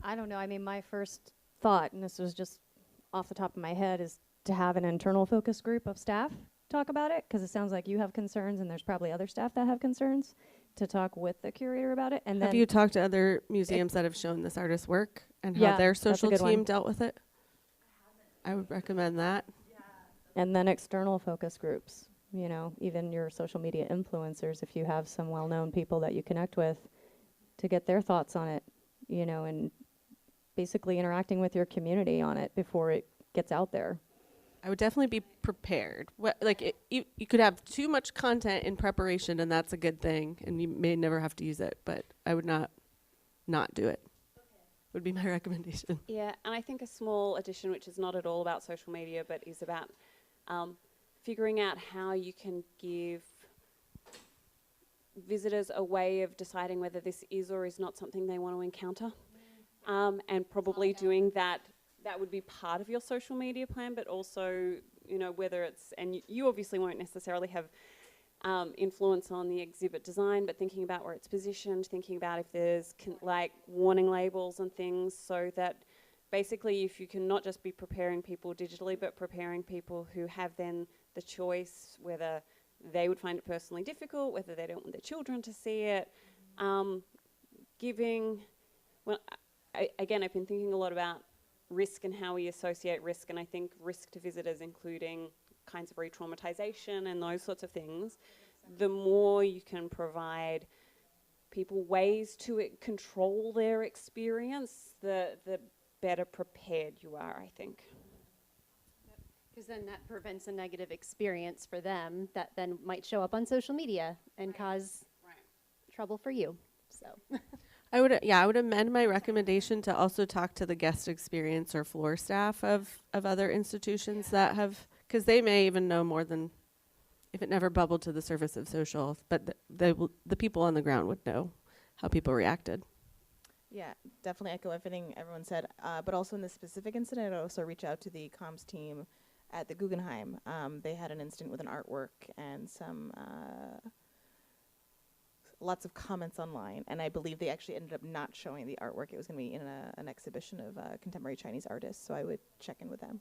I don't know. I mean, my first thought, and this was just off the top of my head, is to have an internal focus group of staff talk about it, because it sounds like you have concerns, and there's probably other staff that have concerns, to talk with the curator about it. And Have then you talked to other museums that have shown this artist's work and how Yeah, their that's a social good team one. dealt with it? I would recommend that. and then external focus groups, you know, even your social media influencers, if you have some well-known people that you connect with, to get their thoughts on it, you know, and basically interacting with your community on it before it gets out there. I would definitely be prepared. You could have too much content in preparation, and that's a good thing, and you may never have to use it, but I would not do it. Would be my recommendation. Yeah, and I think a small addition, which is not at all about social media, but is about figuring out how you can give visitors a way of deciding whether this is or is not something they want to encounter. And probably doing that would be part of your social media plan, but also, you know, whether it's, and you obviously won't necessarily have influence on the exhibit design, but thinking about where it's positioned, thinking about if there's like warning labels and things, so that basically if you can not just be preparing people digitally, but preparing people who have then the choice whether they would find it personally difficult, whether they don't want their children to see it, again, I've been thinking a lot about risk and how we associate risk, and I think risk to visitors, including kinds of re-traumatization and those sorts of things, the more you can provide people ways to control their experience, the better prepared you are, I think. Because then that prevents a negative experience for them that then might show up on social media and cause trouble for you. So I would amend my recommendation to also talk to the guest experience or floor staff of other institutions that have, because they may even know more than, if it never bubbled to the surface of social, but the people on the ground would know how people reacted. Yeah, definitely echo everything everyone said. But also in this specific incident, I also reach out to the comms team at the Guggenheim. They had an incident with an artwork and some lots of comments online, and I believe they actually ended up not showing the artwork. It was going to be in an exhibition of contemporary Chinese artists, so I would check in with them.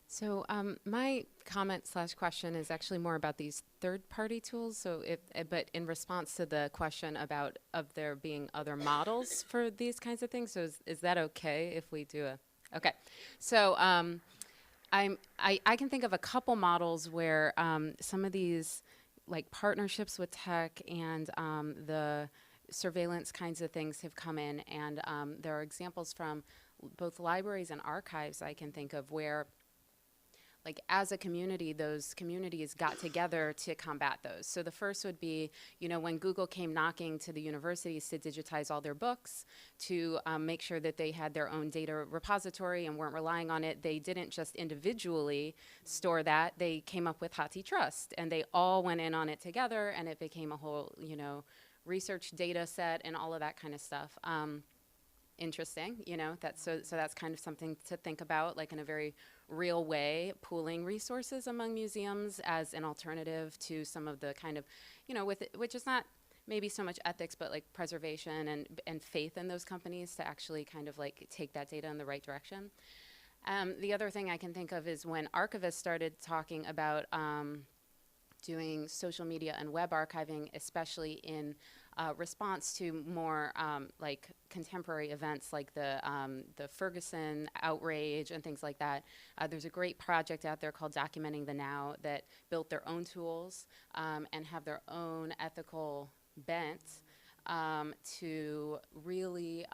So my comment / question is actually more about these third-party tools. So, but in response to the question about there being other models for these kinds of things. So is that okay if we do okay? So I can think of a couple models where some of these like partnerships with tech and the surveillance kinds of things have come in, and there are examples from both libraries and archives I can think of where, like as a community, those communities got together to combat those. So the first would be, you know, when Google came knocking to the universities to digitize all their books, to make sure that they had their own data repository and weren't relying on it, they didn't just individually store that, they came up with HathiTrust, and they all went in on it together, and it became a whole, you know, research data set and all of that kind of stuff. Interesting, you know, so that's kind of something to think about, like in a very real way, pooling resources among museums as an alternative to some of the kind of, you know, which is not maybe so much ethics, but like preservation and faith in those companies to actually kind of like take that data in the right direction. The other thing I can think of is when archivists started talking about doing social media and web archiving, especially in response to more like contemporary events like the Ferguson outrage and things like that. There's a great project out there called Documenting the Now that built their own tools and have their own ethical bent to really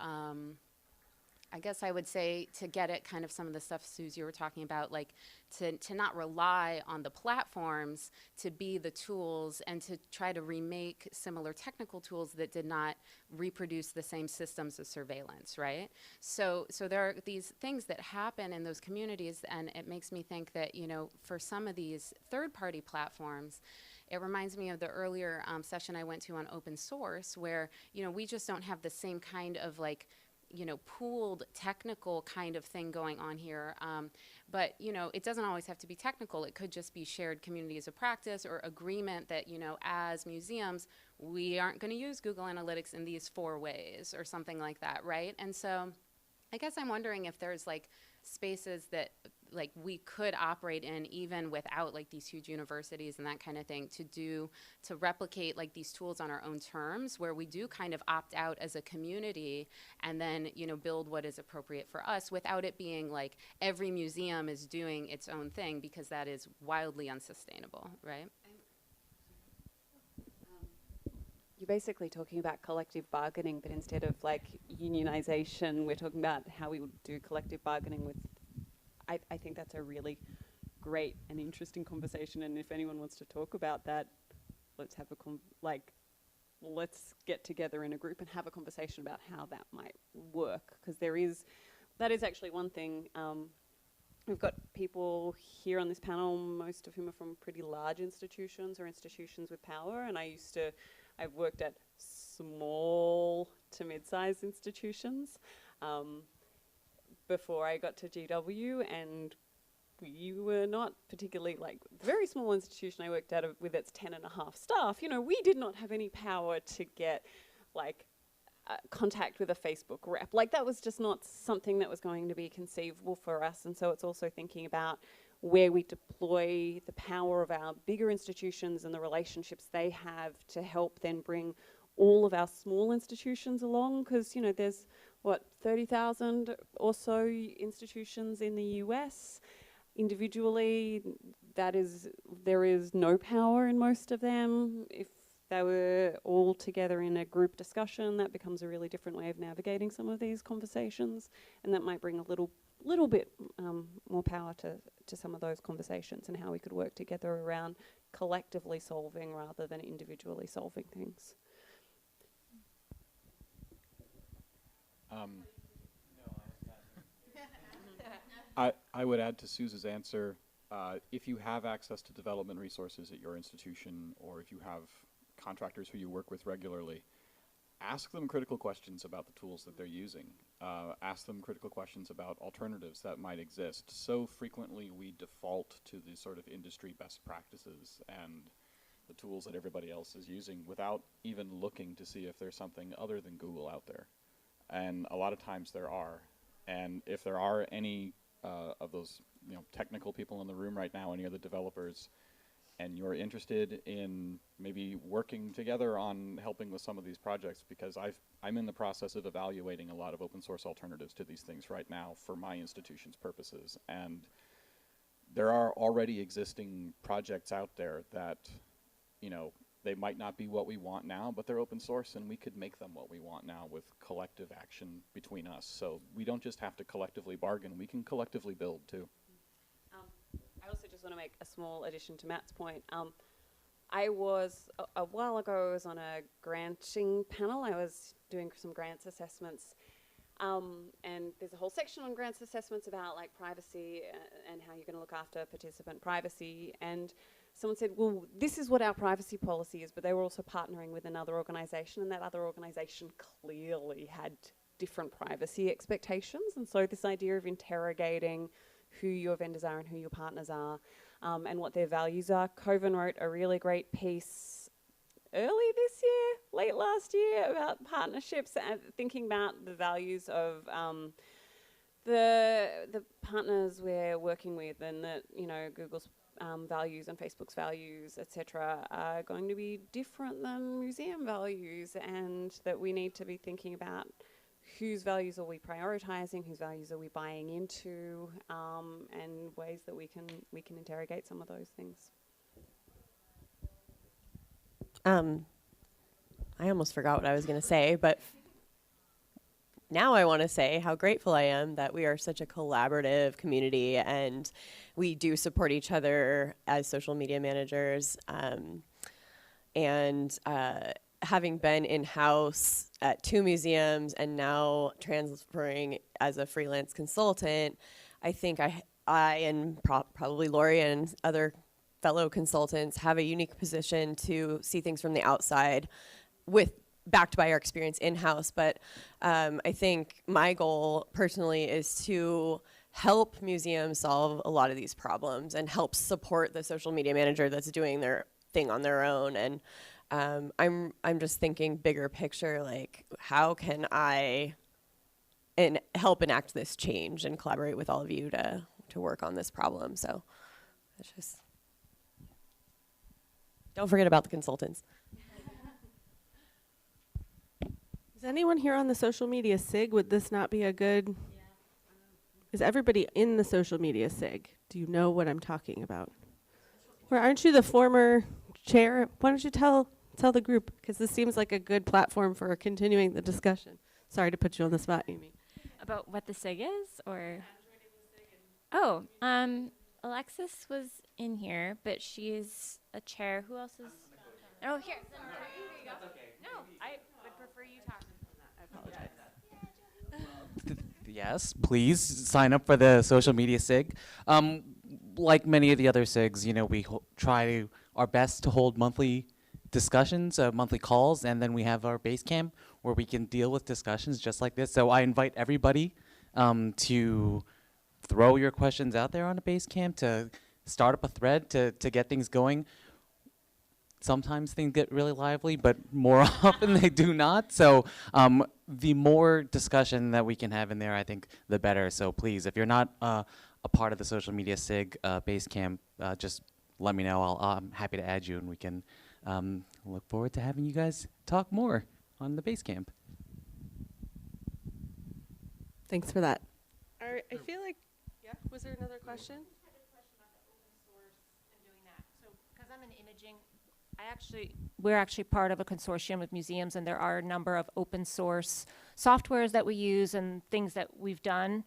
I guess I would say, to get at kind of some of the stuff, Suze, you were talking about, like to not rely on the platforms to be the tools and to try to remake similar technical tools that did not reproduce the same systems of surveillance, right? So there are these things that happen in those communities, and it makes me think that, you know, for some of these third-party platforms, it reminds me of the earlier session I went to on open source, where, you know, we just don't have the same kind of like, you know, pooled technical kind of thing going on here. But, you know, it doesn't always have to be technical. It could just be shared communities of practice or agreement that, you know, as museums, we aren't going to use Google Analytics in these 4 ways or something like that, right? And so I guess I'm wondering if there's like spaces that like we could operate in even without like these huge universities and that kind of thing to replicate like these tools on our own terms, where we do kind of opt out as a community and then, you know, build what is appropriate for us without it being like every museum is doing its own thing, because that is wildly unsustainable, right? You're basically talking about collective bargaining, but instead of like unionization, we're talking about how we would do collective bargaining with. I think that's a really great and interesting conversation, and if anyone wants to talk about that, let's have let's get together in a group and have a conversation about how that might work, because that is actually one thing. We've got people here on this panel, most of whom are from pretty large institutions or institutions with power, and I've worked at small to mid-sized institutions before I got to GW, and we were not particularly, like, the very small institution I worked at with its 10.5 staff, you know, we did not have any power to get, like, contact with a Facebook rep. Like, that was just not something that was going to be conceivable for us, and so it's also thinking about where we deploy the power of our bigger institutions and the relationships they have to help then bring all of our small institutions along, because, you know, there's, 30,000 or so institutions in the US. Individually, there is no power in most of them. If they were all together in a group discussion, that becomes a really different way of navigating some of these conversations, and that might bring a little bit more power to some of those conversations and how we could work together around collectively solving rather than individually solving things. I would add to Suze's answer, if you have access to development resources at your institution, or if you have contractors who you work with regularly, ask them critical questions about the tools that they're using. Ask them critical questions about alternatives that might exist. So frequently we default to the sort of industry best practices and the tools that everybody else is using without even looking to see if there's something other than Google out there. And a lot of times there are. And if there are any of those, you know, technical people in the room right now, any of the developers, and you're interested in maybe working together on helping with some of these projects, because I'm in the process of evaluating a lot of open source alternatives to these things right now for my institution's purposes. And there are already existing projects out there that, you know, they might not be what we want now, but they're open source, and we could make them what we want now with collective action between us. So we don't just have to collectively bargain, we can collectively build too. I also just want to make a small addition to Matt's point. I was, a while ago, I was on a granting panel. I was doing some grants assessments, and there's a whole section on grants assessments about like privacy and how you're going to look after participant privacy. And someone said, well, this is what our privacy policy is, but they were also partnering with another organization, and that other organization clearly had different privacy expectations. And so this idea of interrogating who your vendors are and who your partners are, and what their values are. Coven wrote a really great piece early this year, late last year, about partnerships and thinking about the values of the partners we're working with, and that, you know, Google's values and Facebook's values, etc., are going to be different than museum values, and that we need to be thinking about whose values are we prioritizing, whose values are we buying into, and ways that we can interrogate some of those things. I almost forgot what I was going to say, but now I want to say how grateful I am that we are such a collaborative community and we do support each other as social media managers. Having been in-house at 2 museums and now transferring as a freelance consultant, I think I and probably Lori and other fellow consultants have a unique position to see things from the outside, backed by our experience in-house. But I think my goal personally is to help museums solve a lot of these problems and help support the social media manager that's doing their thing on their own. And I'm just thinking bigger picture, like how can I help enact this change and collaborate with all of you to work on this problem. So it's just, don't forget about the consultants. Is anyone here on the social media SIG? Would this not be a good? Is everybody in the social media SIG? Do you know what I'm talking about? Or aren't you the former chair? Why don't you tell the group? Because this seems like a good platform for continuing the discussion. Sorry to put you on the spot, Amy. About what the SIG is, or? Oh, Alexis was in here, but she's a chair. Who else is? Oh, here. Here you go. No, I would prefer you talk. I apologize. Yes, please sign up for the social media SIG. Like many of the other SIGs, you know, we try our best to hold monthly discussions, monthly calls, and then we have our base camp where we can deal with discussions just like this. So I invite everybody to throw your questions out there on a base camp, to start up a thread, to get things going. Sometimes things get really lively, but more often they do not. So the more discussion that we can have in there, I think the better. So please, if you're not a part of the social media SIG base camp, just let me know. I'm happy to add you, and we can look forward to having you guys talk more on the base camp. Thanks for that. I feel like, yeah, was there another question? Because I'm in imaging, we're actually part of a consortium with museums, and there are a number of open source softwares that we use and things that we've done,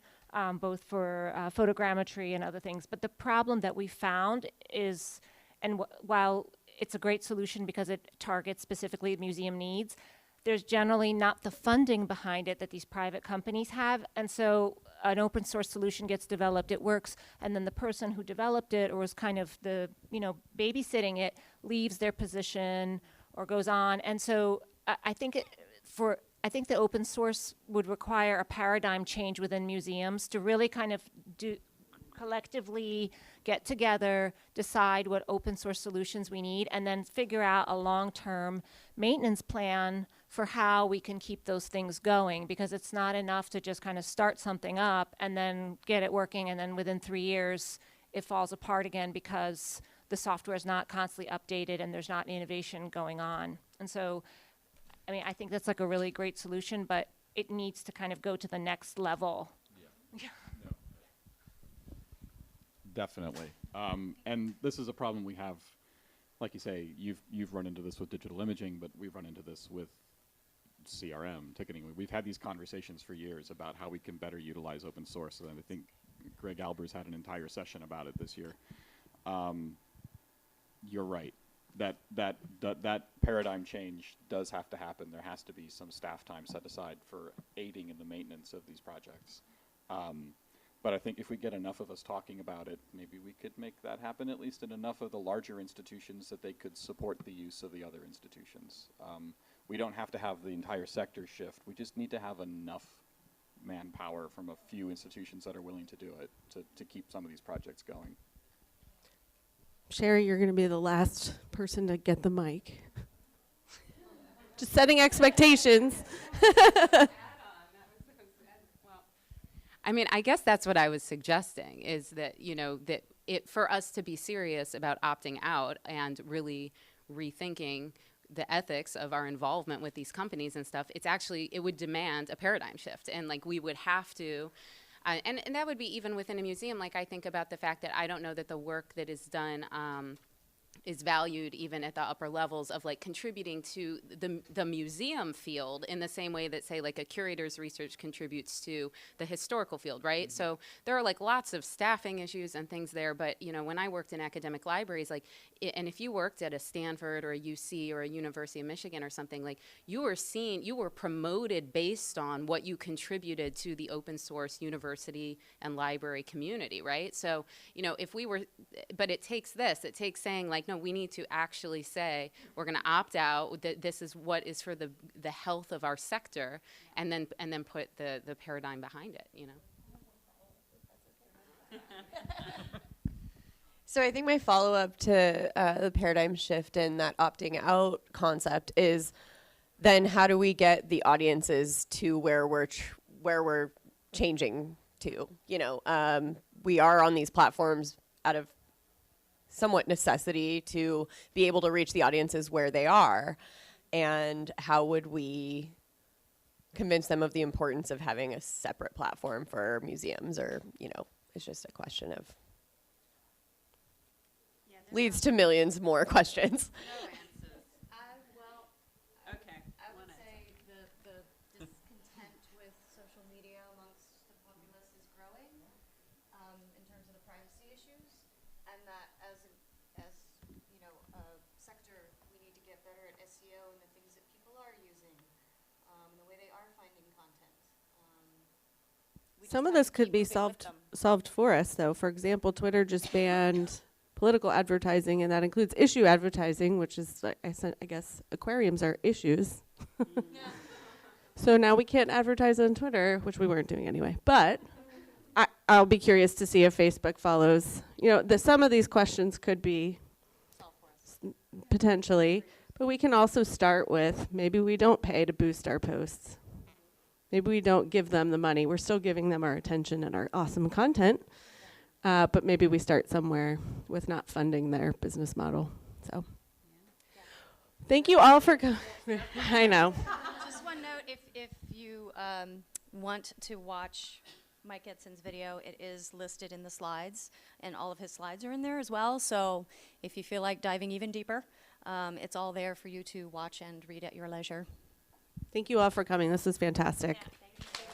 both for photogrammetry and other things. But the problem that we found is, and while it's a great solution because it targets specifically museum needs, there's generally not the funding behind it that these private companies have. And so an open source solution gets developed, it works, and then the person who developed it or was kind of the, babysitting it leaves their position or goes on. And so I think the open source would require a paradigm change within museums to really kind of collectively get together, decide what open source solutions we need, and then figure out a long-term maintenance plan for how we can keep those things going, because it's not enough to just kind of start something up and then get it working, and then within 3 years it falls apart again because the software is not constantly updated and there's not innovation going on. And so, I think that's like a really great solution, but it needs to kind of go to the next level. Yeah. Definitely. And this is a problem we have, like you say, you've run into this with digital imaging, but we've run into this with CRM, ticketing. We've had these conversations for years about how we can better utilize open source, and I think Greg Albers had an entire session about it this year. You're right. That paradigm change does have to happen. There has to be some staff time set aside for aiding in the maintenance of these projects. But I think if we get enough of us talking about it, maybe we could make that happen, at least in enough of the larger institutions that they could support the use of the other institutions. We don't have to have the entire sector shift. We just need to have enough manpower from a few institutions that are willing to do it to keep some of these projects going. Sherry, you're going to be the last person to get the mic. Just setting expectations. I mean, I guess that's what I was suggesting, is that, you know, that for us to be serious about opting out and really rethinking the ethics of our involvement with these companies and stuff, it would demand a paradigm shift. And like, we would have to, and that would be even within a museum. Like, I think about the fact that I don't know that the work that is done is valued even at the upper levels of like contributing to the museum field in the same way that, say, like a curator's research contributes to the historical field, right? So there are like lots of staffing issues and things there, but you know, when I worked in academic libraries, like, and if you worked at a Stanford or a UC or a University of Michigan or something, like, you were promoted based on what you contributed to the open source university and library community, right? So, you know, but it takes saying like, no, we need to actually say we're going to opt out, that this is what is for the health of our sector, and then put the paradigm behind it, you know. So I think my follow-up to the paradigm shift and that opting out concept is then how do we get the audiences to where we're changing to? You know, we are on these platforms out of somewhat necessity to be able to reach the audiences where they are. And how would we convince them of the importance of having a separate platform for museums? Or, you know, it's just a question of, leads to millions more questions. Okay. I would say the discontent with social media amongst the populace is growing in terms of the privacy issues, and that as you know, a sector, we need to get better at SEO and the things that people are using, the way they are finding content. Some of this could be solved for us, though. For example, Twitter just banned political advertising, and that includes issue advertising, which is, I guess, aquariums are issues. So now we can't advertise on Twitter, which we weren't doing anyway. But I'll be curious to see if Facebook follows. You know, some of these questions could be potentially, but we can also start with maybe we don't pay to boost our posts. Maybe we don't give them the money. We're still giving them our attention and our awesome content. But maybe we start somewhere with not funding their business model. So, thank you all for coming. I know. Just one note: if you want to watch Mike Edson's video, it is listed in the slides, and all of his slides are in there as well. So, if you feel like diving even deeper, it's all there for you to watch and read at your leisure. Thank you all for coming. This was fantastic. Yeah, thank you.